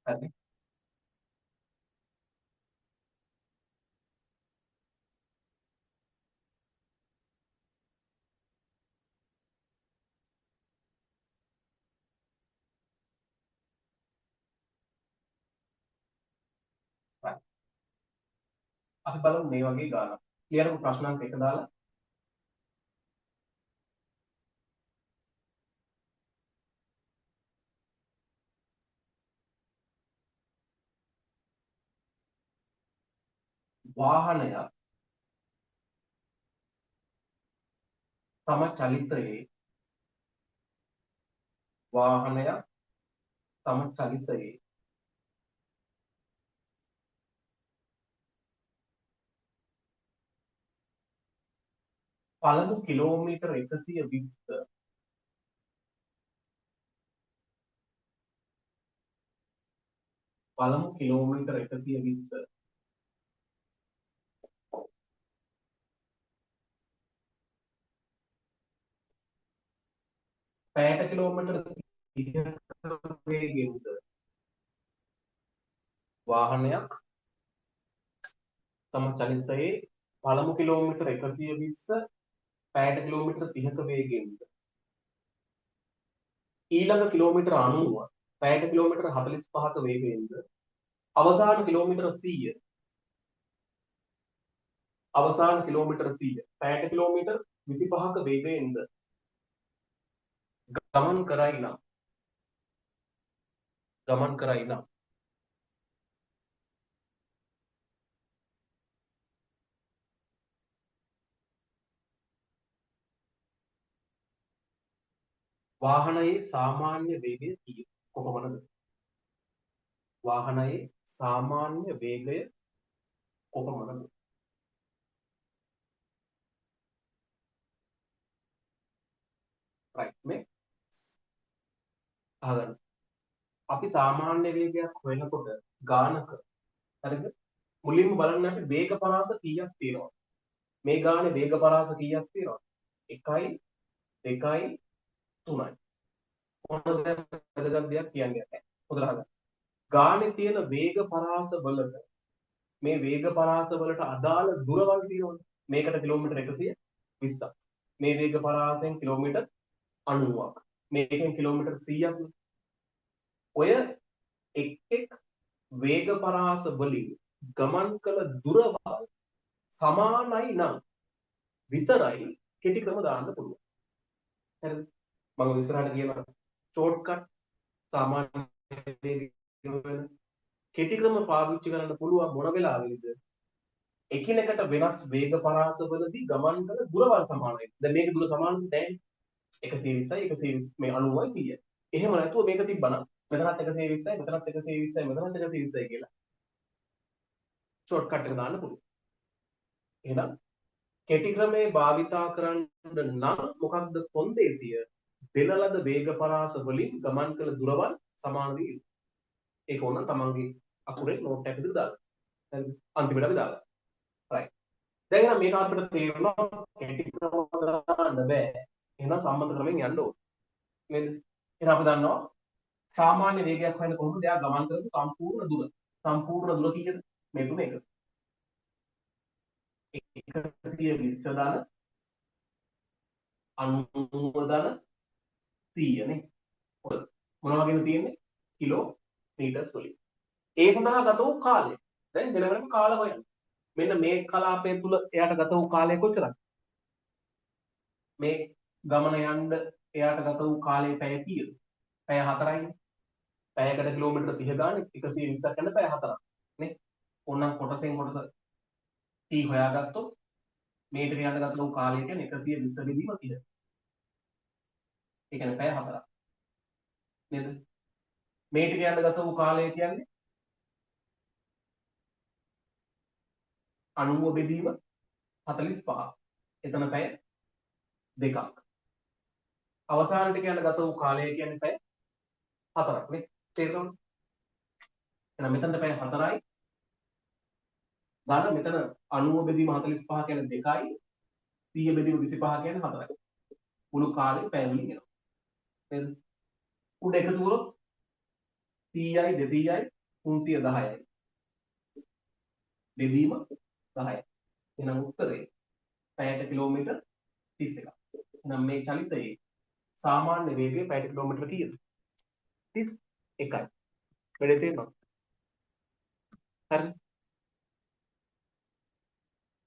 හරි. අපි බලමු මේ වගේ ගානක්. ලියනකො ප්‍රශ්නාංක එක දාලා වාහනයක් තම චලිතයේ පළමු කිලෝමීටර් 120 පැයට කිලෝමීටර් 30ක වේගයෙන්ද වාහනයක් තම චලිතයේ පළමු කිලෝමීටර් 120 පැයට කිලෝමීටර් 30ක වේගයෙන්ද ඊළඟ කිලෝමීටර් 90 පැයට කිලෝමීටර් 45ක වේගයෙන්ද අවසාන කිලෝමීටර් 100 පැයට කිලෝමීටර් 25ක වේගයෙන්ද ගමන් කරයි නම් වාහනයේ සාමාන්‍ය වේගය කීයද? කොපමණද? වාහනයේ සාමාන්‍ය වේගය කොපමණද? right මේ අහගන්න. අපි සාමාන්‍ය වේගයක් හොයනකොට ගානක හරිද? මුලින්ම බලන්න අපි වේග පරාස කීයක් තියෙනවද? මේ ගානේ වේග පරාස කීයක් තියෙනවද? 1යි 2යි 3යි. මොනවද වැදගත් දෙයක් කියන්නේ නැහැ. හොඳට අහගන්න. ගානේ තියෙන වේග පරාස වලට මේ වේග පරාස වලට අදාළ දුරවල් තියෙනවනේ. මේකට කිලෝමීටර් 120ක්. මේ වේග පරාසයෙන් කිලෝමීටර් 90ක්. මේකෙන් කිලෝමීටර් 100ක්. ඔය එක් වේග පරාස වලින් ගමන් කළ දුරවල් සමානයි නම් විතරයි කෙටි ක්‍රම දාන්න පුළුවන්. හරිද? මම ඉස්සරහට කියනවා ෂෝට්කට් සාමාන්‍ය වේග කෙටි ක්‍රම පාවිච්චි කරන්න පුළුවන් මොන වෙලාවෙද? එකිනෙකට වෙනස් වේග පරාසවලදී ගමන් කළ දුරවල් සමානයි. දැන් මේක දුර සමානද නැහැ. 120යි 120 මේ 90යි 100යි. එහෙම නැතුව මේක තිබ්බනම් මෙතනත් 120යි මෙතනත් 120යි මෙතනත් 120යි කියලා ෂෝට්කට් එක දාන්න පුළුවන්. එහෙනම් කෙටි ක්‍රමේ භාවිතා කරන්න නම් මොකක්ද කොන්දේසිය? වෙනලද වේග පරාස වලින් ගමන් කළ දුරවල් සමාන වී යුතුයි. ඒක ඕන තමන්ගේ අකුරේ නෝට් එකකට දාන්න. හරිද? අන්තිමට අපි දාගන්න. right. දැන් නම් මේක අපිට තේරෙනවා කෙටි ක්‍රම දාන්න බෑ. එහෙනම් සම්මත ක්‍රමෙන් යන්න ඕනේ. නේද? එහෙනම් අපි දන්නවා සාමාන්‍ය වේගයක් හොයන්න කොහොමද? එයා ගමන් කරපු සම්පූර්ණ දුර. සම්පූර්ණ දුර කීයද? මේ තුන එක. 120 දාන 90 දාන 100 නේ. මොන වගේද තියෙන්නේ? කිලෝමීටර්ස් වලින්. ඒ සඳහා ගත වූ කාලය. දැන් වෙනම කාල හොයන්න. මෙන්න මේ කලාපය තුල එයාට ගත වූ කාලය කොච්චරද? මේ ගමන යන්න එයාට ගත වූ කාලය පැය කීයද? පැය 4යිනේ. පැයකට කිලෝමීටර 30 ගානේ 120ක් යන පැය 4ක් නේ. ඕනනම් කොටසෙන් කොටස t හොයාගත්තොත් මේකට යන ගත වූ කාලය කියන්නේ 120 බෙදීම 30. ඒ කියන්නේ පැය 4ක්. නේද? මේකට යන ගත වූ කාලය කියන්නේ 90 බෙදීම 45. එතන පැය 2ක්. අවසානට යන ගත වූ කාලය කියන්නේ පැය 4ක් නේ. තේරෙනවද? එහෙනම් මෙතනට පැය 4යි. ගන්න මෙතන 90 බෙදීම 45 කියන්නේ 2යි. 100 බෙදීම 25 කියන්නේ 4යි. මුළු කාලේ පැය වලින් එනවා. නේද? උඩ එකතු කරොත් 100යි 200යි 310යි. බෙදීම 10යි. එහෙනම් උත්තරේ පැයට කිලෝමීටර් 31ක්. එහෙනම් මේ චලිතයේ සාමාන්‍ය වේගය පැයට කිලෝමීටර කීයද? 31යි. වැඩේ තේරෙනවද? හරි.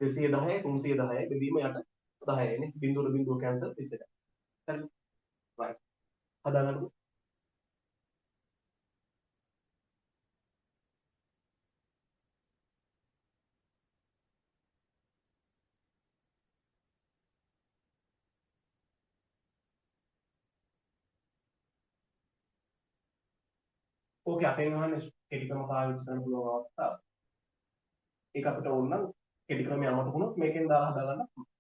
210යි 310යි බෙදීම යට 10යි නේ. බිංදුවට කැන්සල් 31යි. හරි. right. හදාගන්නකො. ඕකේ අපෙන් අහන්නේ කෙටි ක්‍රම පාවිච්චි කරන්න පුළුවන් අවස්ථාව. ඒක අපිට ඕන නම් කෙටි ක්‍රමය අමතක වුණොත් මේකෙන් දාලා හදාගන්න පුළුවන්.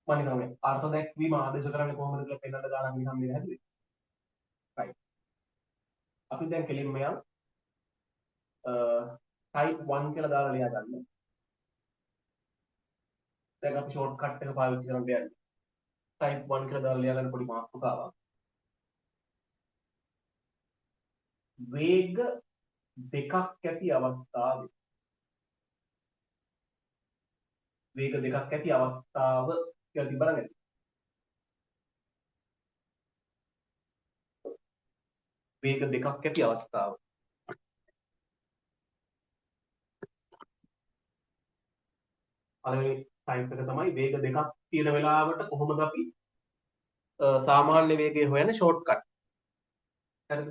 මම නිකන් මේ අර්ථ දැක්වීම ආදේශ කරන්නේ කොහොමද කියලා පෙන්නන්න ගානක් නිකන් මේ හැදුවේ. right. අපි දැන් කෙලින්ම යන් type 1 කියලා දාලා ලියා ගන්න. දැන් අපි ෂෝට් කට් එක පාවිච්චි කරන්න යන්නේ. type 1 කියලා දාලා ලියා ගන්න පොඩි මාතෘකාවක්. වේග දෙකක් ඇති අවස්ථාවේ වේග දෙකක් ඇති අවස්ථාව කියලා තිබ්බනම් ඇති. වේග දෙකක් ඇති අවස්ථාව. පළවෙනි ටයිප් එක තමයි වේග දෙකක් තියෙන වෙලාවට කොහොමද අපි සාමාන්‍ය වේගය හොයන ෂෝට් කට්. හරිද?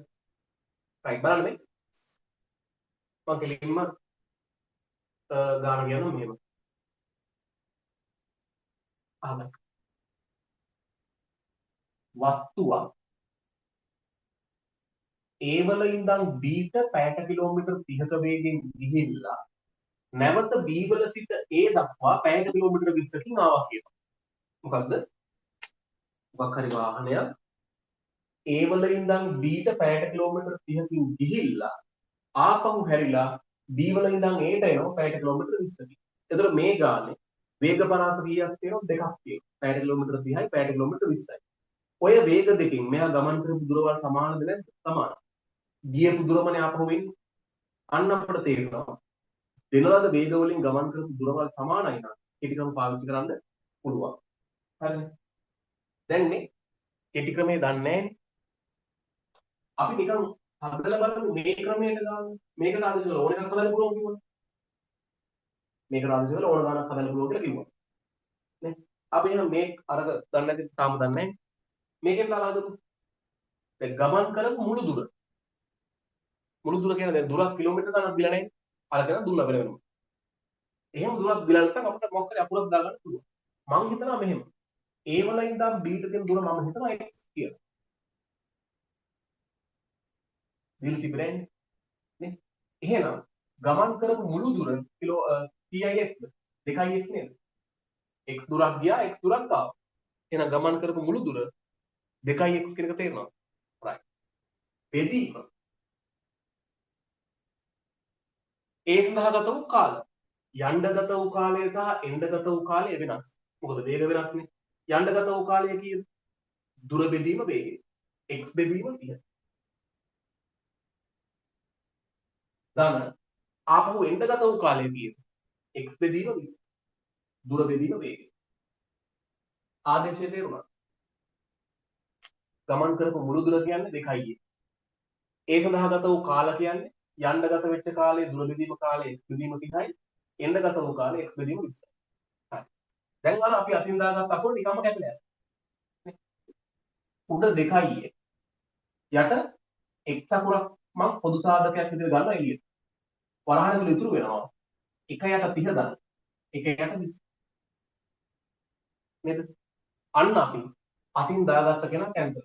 right බලන්න මේ මම කෙලින්ම ගාන කියනවා මෙහෙම. අහගන්න. වස්තුවක් A වල ඉඳන් B ට පැයට කිලෝමීටර් 30ක වේගෙන් ගිහිල්ලා නැවත B වල සිට A දක්වා පැයට කිලෝමීටර් 20කින් ආවා කියනවා. මොකද්ද? මොකක් හරි වාහනයක් A වල ඉඳන් B ට පැයට කිලෝමීටර් 30කින් ගිහිල්ලා ආපහු හැරිලා B වල ඉඳන් A ට එනවා පැයට කිලෝමීටර් 20කින්. එතකොට මේ ගානේ වේග පරාස කීයක් තියෙනවද? දෙකක් තියෙනවා. පැයට කිලෝමීටර් 30යි පැයට කිලෝමීටර් 20යි. ඔය වේග දෙකෙන් මෙයා ගමන් කරපු දුරවල් සමානද නැද්ද? සමානයි. ගියපු දුරමනේ ආපහු වෙන්නේ. අන්න අපිට තේරෙනවා වෙනලද වේග වලින් ගමන් කරපු දුරවල් සමානයි නම් කෙටි ක්‍රම පාවිච්චි කරන්න පුළුවන්. හරිද? දැන් මේ කෙටි ක්‍රමේ දන්නේ නැහැ. අපි නිකන් හදලා බලමු මේ ක්‍රමයට ගන්න. මේකට ආදේශ වල ඕන එකක් හදන්න පුළුවන් කිව්වනේ. මේකට ආදේශ වල ඕන ගානක් හදන්න පුළුවන් කියලා කිව්වා. නේ? අපි එහෙනම් මේ අරක දන්නේ නැති තාම දන්නේ නැහැ. මේකෙන් දාලා හදමු. දැන් ගමන් කරපු මුළු දුර. මුළු දුර කියන්නේ දැන් දුරක් කිලෝමීටර ගණනක් දීලා නැහැ. අරගෙන දුන්නා වෙන වෙනම. එහෙම දුරක් දීලා නැත්නම් අපිට මොකක් හරි අකුරක් දාගන්න පුළුවන්. මම හිතනවා මෙහෙම. A වල ඉඳන් B ට තියෙන දුර මම හිතනවා x කියලා. දීලා තිබුණේ නේ? එහෙනම් ගමන් කරපු මුළු දුර කිලෝ TIX ද 2x නේද? x දුරක් ගියා x දුරක් ආවා. එහෙනම් ගමන් කරපු මුළු දුර 2x කියන එක තේරෙනවද? right. බෙදීම ඒ සඳහා ගත වූ කාලය. යන්න ගත වූ කාලය සහ එන්න ගත වූ කාලය වෙනස්. මොකද වේග වෙනස්නේ. යන්න ගත වූ කාලය කීයද? දුර බෙදීම වේගය. x බෙදීම 30. ධන ආපහු එන්න ගත වූ කාලය කීයද? x බෙදීම 20. දුර බෙදීම වේගය. ආදේශය තේරුණා? ගමන් කරපු මුළු දුර කියන්නේ 2යි. ඒ සඳහා ගත වූ කාල කියන්නේ යන්න ගත වෙච්ච කාලය දුර බෙදීම කාලය x බෙදීම 30යි. එන්න ගත වූ කාලය x බෙදීම 20යි. හරි. දැන් අර අපි අතින් දාගත්ත අකුර නිකම්ම කැපිලා යනවා. උඩ 2යි යට x අකුරක් මම පොදු සාධකයක් විදිහට ගන්නවා එළියට. වරහණ තුල ඉතුරු වෙනවා 1 යට 30 ගන්න. 1 යට 20. නේද? අන්න අපි අතින් දාගත්ත කෙනා කැන්සල්.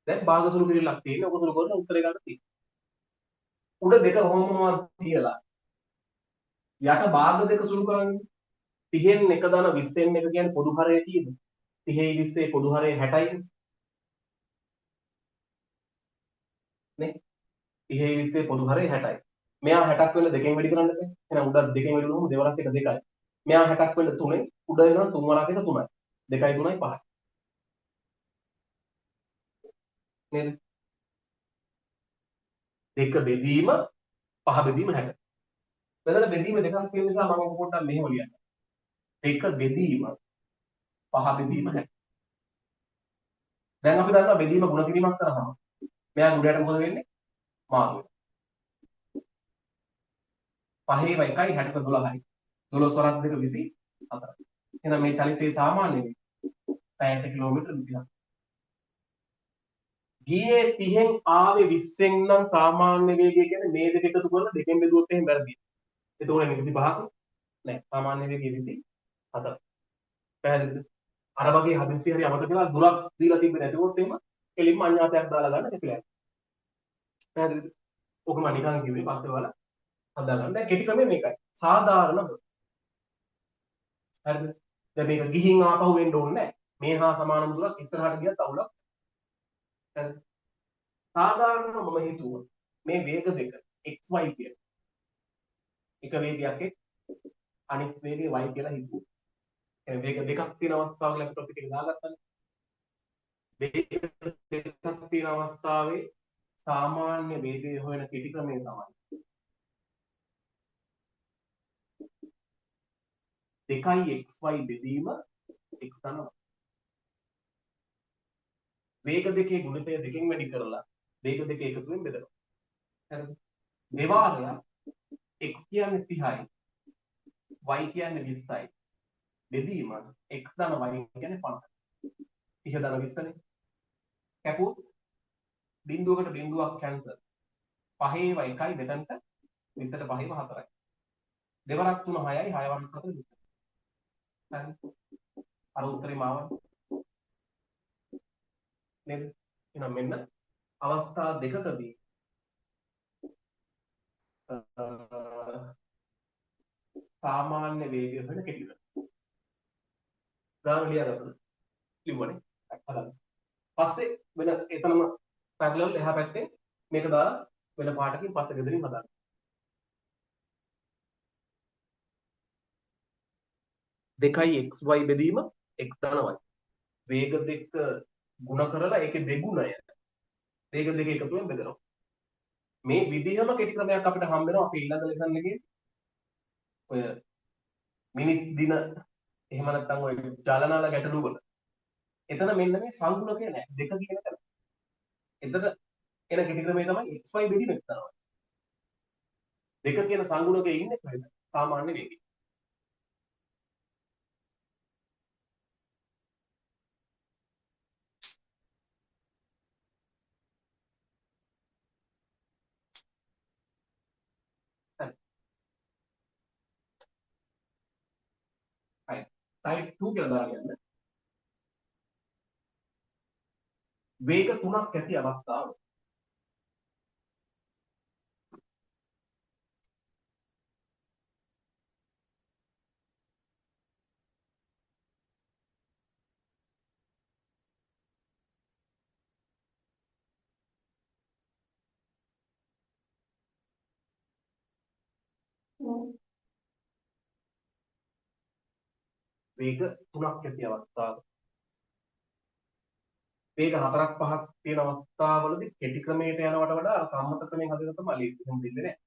දැන් භාග සුළු කිරීමක් තියෙන්නේ. ඔක සුළු කරලා උත්තරේ ගන්න තියෙන්නේ. උඩ දෙක කොහොමවත් තියලා යට භාග දෙක සුළු කරන්නේ 30න් 1 දාන 20න් 1 කියන්නේ පොදු හරය කීයද? 30යි 20 පොදු හරය 60යි නේ? 30යි 20 පොදු හරය 60යි. මෙයා 60ක් වෙන්න දෙකෙන් වැඩි කරන්න බෑ. එහෙනම් උඩත් දෙකෙන් වැඩි වුණොත් දෙවරක් එක 2යි. මෙයා 60ක් වෙන්න 3ෙන් උඩ එනවා 3 වරක් එක 3යි. 2යි 3යි 5යි. නේද? 2 බෙදීම 5 බෙදීම 60. මෙතන බෙදීම දෙකක් තියෙන නිසා මම පොඩ්ඩක් මෙහෙම ලියන්න. 2 බෙදීම 5 බෙදීම 60. දැන් අපි දන්නවා බෙදීම ගුණ කිරීමක් කරාම මෙයා උඩට මොකද වෙන්නේ? මාරු වෙනවා. 5 1යි 60 12යි. 12 වරක් 2 24. එහෙනම් මේ චලිතයේ සාමාන්‍ය වේගය පැයට කිලෝමීටර් 27. ගියේ 30න් ආවේ 20න් නම් සාමාන්‍ය වේගය කියන්නේ මේ දෙක එකතු කරලා දෙකෙන් බෙදුවොත් එහෙම වැරදියි. එතකොට 25ක නෑ සාමාන්‍ය වේගය 27. පැහැදිලිද? අර වගේ හදිස්සි හරි අමතක කරලා දුරක් දීලා තිබ්බේ නැතිවොත් එහෙම එළින්ම අඤ්ඤාතයක් දාලා ගන්න කැපිලා යනවා. පැහැදිලිද? ඔක මම නිකන් කිව්වේ පස්සේ වල හදාගන්න. දැන් කෙටි ක්‍රමය මේකයි. සාධාරණ බව. හරිද? දැන් මේක ගිහින් ආපහු වෙන්න ඕනේ නැහැ. මේ හා සමානම දුරක් ඉස්සරහට ගියත් අවුලක්. හරිද? සාධාරණව මම හිතුවා මේ වේග දෙක xy කියන එක වේගයක් එක් අනිත් වේගය y කියලා හිතුවා. එහෙනම් වේග දෙකක් තියෙන අවස්ථාවක ලැප්ටොප් එකේ දාගත්තානේ. වේග දෙකක් තියෙන අවස්ථාවේ සාමාන්‍ය වේගය හොයන කෙටි ක්‍රමය තමයි 2xy බෙදීම x ධන වේග දෙකේ ගුණිතය දෙකෙන් වැඩි කරලා වේග දෙක එකතුවෙන් බෙදනවා. හරිද? දෙවාරය x කියන්නේ 30යි y කියන්නේ 20යි. බෙදීම x ධන y කියන්නේ 50යි. 30 ධන 20නේ. කැපුවොත් බිඳුවකට බිඳුවක් කැන්සල්. 5ව 1යි මෙතනට 20ට 5ව 4යි. දෙවරක් 3 6යි 6 වරක් 4 20. හරි. අර උත්තරේ මාව නේද? එහෙනම් මෙන්න අවස්ථා දෙකකදී සාමාන්‍ය වේගය වෙන කෙටි වෙනවා. ගාන ලියාගන්න. ලිව්වනේ. හදන්න. පස්සේ වෙන එතනම පැරලල් එහා පැත්තේ මේක දාලා වෙන පාටකින් පස්සේ ගෙදරින් හදන්න. දෙකයි xy බෙදීම x ධන y. වේග දෙක ಗುಣ කරලා ඒකේ දෙගුණය වේග දෙක එකතුවෙන් බෙදනවා. මේ විදිහම කෙටි ක්‍රමයක් අපිට හම්බ වෙනවා අපි ඊළඟ ලෙසන් එකේ ඔය මිනිස් දින එහෙම නැත්නම් ඔය ජලනාල ගැටලු වල. එතන මෙන්න මේ සංගුණකය නැහැ. දෙක කියන තැන. එතන එන කෙටි ක්‍රමය තමයි xy බෙදීම x ධන y. දෙක කියන සංගුණකයේ ඉන්නේ කොහෙද? සාමාන්‍ය වේගය. හරි. type 2 කියලා දාගෙන යන්න. වේග තුනක් ඇති අවස්ථාව. වේග තුනක් ඇති අවස්ථාව. වේග 4ක් 5ක් තියෙන අවස්ථාවවලදී කෙටි ක්‍රමයට යනවට වඩා අර සම්මත ක්‍රමයෙන් හදන තමයි ලේසි. එහෙම දෙන්නේ නැහැ.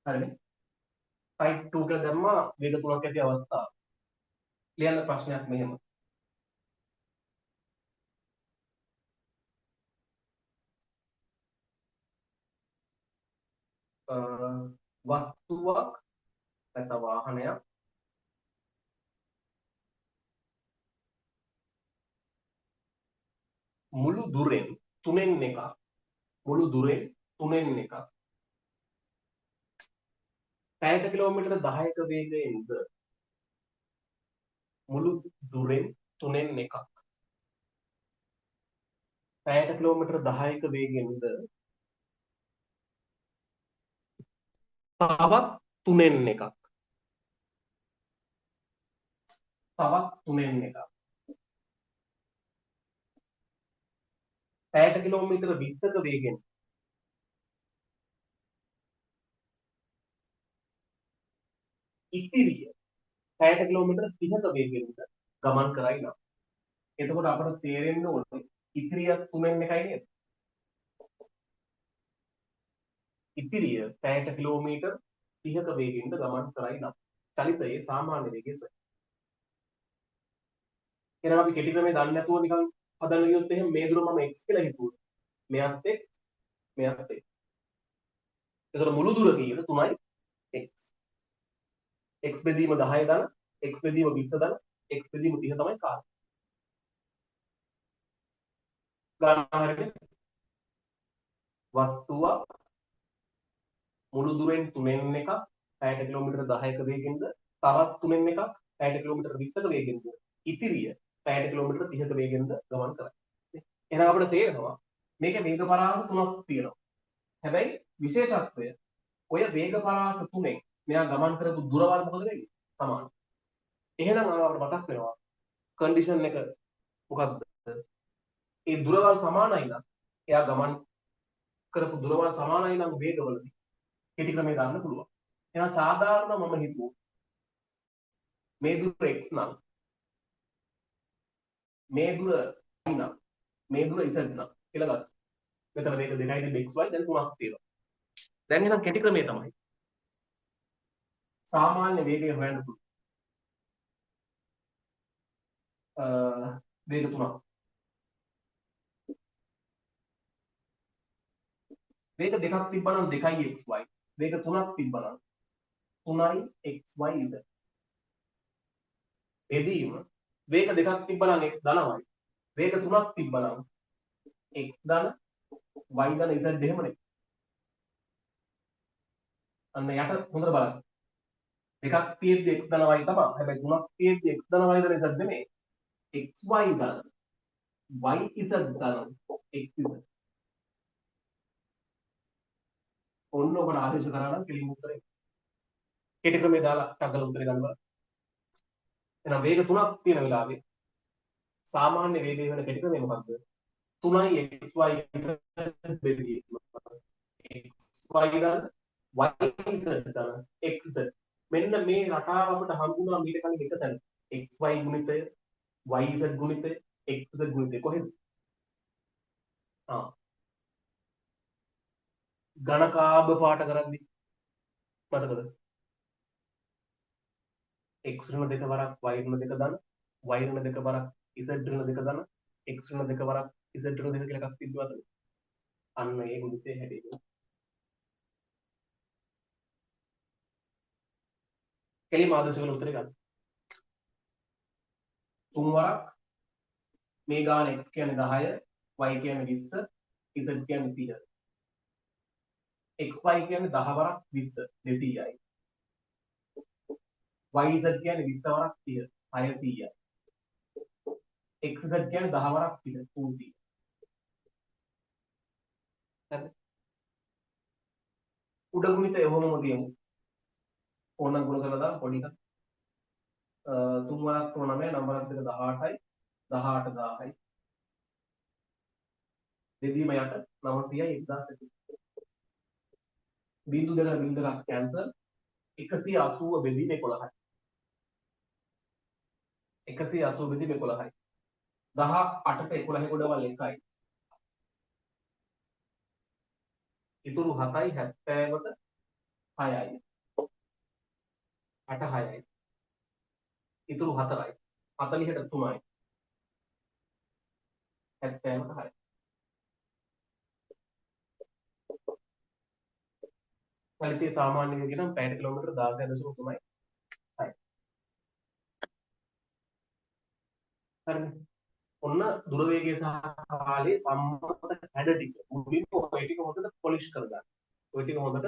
හරිනේ. type 2 කියලා දැම්මා වේග තුනක් ඇති අවස්ථාව. ලියන්න ප්‍රශ්නයක් මෙහෙම. වස්තුවක් නැත්නම් වාහනයක් මුළු දුරෙන් තුනෙන් එකක් මුළු දුරෙන් තුනෙන් එකක් පැයට කිලෝමීටර 10ක වේගයෙන්ද මුළු දුරෙන් තුනෙන් එකක් පැයට කිලෝමීටර 10ක වේගයෙන්ද තවත් තුනෙන් එකක් තවත් තුනෙන් එකක් පැයට කිලෝමීටර 20ක වේගයෙන් ඉතිරිය පැයට කිලෝමීටර 30ක වේගයෙන්ද ගමන් කරයි නම් එතකොට අපට තේරෙන්න ඕනේ ඉතිරිය 3න් එකයි නේද? ඉතිරිය පැයට කිලෝමීටර් 30ක වේගයෙන්ද ගමන් කරයි නම් චලිතයේ සාමාන්‍ය වේගය සොයන්න. එහෙනම් අපි කෙටි ක්‍රමේ දන්නේ නැතුව නිකන් හදන්න ගියොත් එහෙනම් මේ දුර මම x කියලා හිතුවොත් මෙයත් x මෙයත් x. ඒතර මුළු දුර කීයද? 3යි x. x බෙදීම 10 දන x බෙදීම 20 දන x බෙදීම 30 තමයි කාර්යය. ගානහරිනේ වස්තුව මුළු දුරෙන් 3න් එකක් පැයට කිලෝමීටර් 10ක වේගෙන්ද තවත් 3න් එකක් පැයට කිලෝමීටර් 20ක වේගෙන්ද ඉතිරිය පැයට කිලෝමීටර් 30ක වේගෙන්ද ගමන් කරයි. එහෙනම් අපිට තේරෙනවා මේකේ වේග පරාස තුනක් තියෙනවා. හැබැයි විශේෂත්වය ඔය වේග පරාස තුනෙන් මෙයා ගමන් කරපු දුරවල් මොකද වෙන්නේ? සමානයි. එහෙනම් අපිට මතක් වෙනවා කන්ඩිෂන් එක මොකක්ද? ඒ දුරවල් සමානයි නම් එයා ගමන් කරපු දුරවල් සමානයි නම් වේගවලදී කෙටි ක්‍රමය ගන්න පුළුවන්. එහෙනම් සාධාරණ මම හිතුවා මේ දුර x නම් මේ දුර y නම් මේ දුර z නම් කියලා ගත්තා. මෙතන වේග දෙකයි තිබෙ xy දැන් තුනක් තියෙනවා. දැන් එහෙනම් කෙටි ක්‍රමය තමයි සාමාන්‍ය වේගය හොයන්න පුළුවන්. වේග තුනක්. වේග දෙකක් තිබ්බනම් 2xy. වේග තුනක් තිබ්බනම් 3xyz. එදීම වේග දෙකක් තිබ්බනම් x ධනවයි. වේග තුනක් තිබ්බනම් x ධන y ධන z එහෙමනේ. අන්න යට හොඳට බලන්න. දෙකක් තියෙද්දි x ධන y තමයි. හැබැයි තුනක් තියෙද්දි x ධන y ධන z නෙමෙයි. xy ධන yz ධන xz. ඔන්න ඔබට ආදේශ කරා නම් කෙලින්ම උත්තරේ. කෙටි ක්‍රමේ දාලා ටග්ගල උත්තරේ ගන්න බලන්න. එහෙනම් වේග තුනක් තියෙන වෙලාවේ සාමාන්‍ය වේගය වෙන කෙටි ක්‍රමය මොකක්ද? 3යි xy බෙදීම. xy ධන yz ධන xz. මෙන්න මේ රටාව අපිට හම්බුණා මීට කලින් එක තැන. xy ගුණිතය yz ගුණිතය xz ගුණිතය කොහෙද? ඝනකාභ පාට කරද්දි මතකද? x ඍණ දෙක වරක් y ඍණ දෙක ධන y ඍණ දෙක වරක් z ඍණ දෙක ධන x ඍණ දෙක වරක් z ඍණ දෙක කියලා එකක් තිබ්බවද? අන්න ඒ ගුණිතේ හැදෙන්නේ. කෙලිම ආදර්ශ වල උත්තරේ ගන්න. තුන් වරක් මේ ගාන x කියන්නේ 10 y කියන්නේ 20 z කියන්නේ 30. xy කියන්නේ 10 වරක් 20 200යි. yz කියන්නේ 20 වරක් 30 600යි. xz කියන්නේ 10 වරක් 30 300යි. හරි. උඩ ගුණිතය ඔහොමම තියමු. ඕනනම් ගුණ කරලා දාන්න පොඩි එකක්. 3 වරක් 9 නම්බරක් දෙක 18යි 18 1000යි. බෙදීම යට 900යි 1000යි. බිංදු දෙක බිංදු දෙකක් කැන්සල් 180 බෙදීම 11යි. 180 බෙදීම 11යි. 18ට 11 ගොඩවල් 1යි. ඉතුරු 7යි 70ට 6යි. 8 6යි. ඉතුරු 4යි. 40ට 3යි. 70ට 6යි. චලිතයේ සාමාන්‍ය වේගය නම් පැයට කිලෝමීටර 16.3යි. හරි. හරිනේ. ඔන්න දුර වේගය සහ කාලයේ සම්මත හැඩ ටික මුලින්ම ඔය ටික හොඳට පොලිෂ් කරගන්න. ඔය ටික හොඳට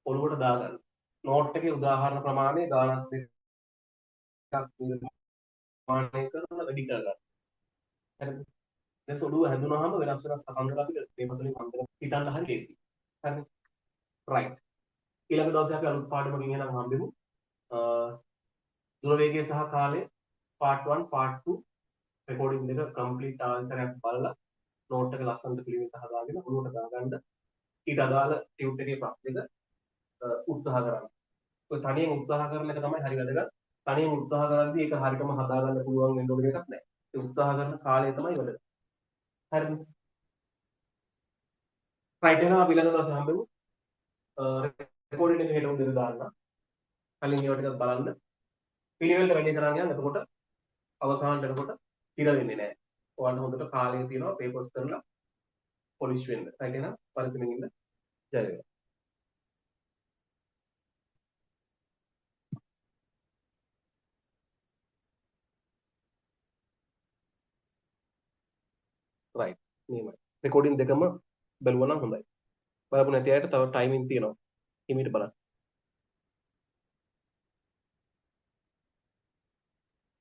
ඔළුවට දාගන්න. නෝට් එකේ උදාහරණ ප්‍රමාණය ගානක් දෙකක් නිර්මාණය කරලා වැඩි කරගන්න. හරිද? දැන් ඔළුව හැදුනහම වෙනස් වෙනස් අංග අපි මේ පසුලින් අංග හිතන්න හරි ලේසි. හරිද? රයිට්. ඊළඟ දවසේ අපි අලුත් පාඩමකින් එනම් හම්බෙමු. දුර වේගය සහ කාලය part 1 part 2 රෙකෝඩින් එක කම්ප්ලීට් ආන්සරයක් බලලා නෝට් එක ලස්සනට පිළිවෙලට හදාගෙන ඔළුවට දාගන්න. ඊට අදාළ ටියුට් එකේ ප්‍රශ්නෙද උත්සාහ කරන්න. ඔය තනියෙන් උත්සාහ කරන එක තමයි හරි වැදගත්. තනියෙන් උත්සාහ කරද්දී ඒක හරියටම හදාගන්න පුළුවන් වෙන්න ඕන එකක් නැහැ. ඒ උත්සාහ කරන කාලය තමයි වැදගත්. හරිද? රයිට් එහෙනම් අපි ඊළඟ දවසේ හම්බෙමු. රෙකෝඩින් එක හෙට උදේට දාන්න. කලින් ඒවා ටිකක් බලන්න. පිළිවෙලට වැඩි කරන් යන්න. එතකොට අවසානට එනකොට හිර වෙන්නේ නැහැ. ඔයාලට හොඳට කාලය තියෙනවා පේපර්ස් කරලා පොලිෂ් වෙන්න. රයිට් එහෙනම් පරිස්සමෙන් ඉන්න. ජය වේවා. රයිට්. නියමයි. රෙකෝඩින් දෙකම බැලුවා නම් හොඳයි. බලපු නැති අයට තව ටයිමින් තියෙනවා. හිමීට බලන්න.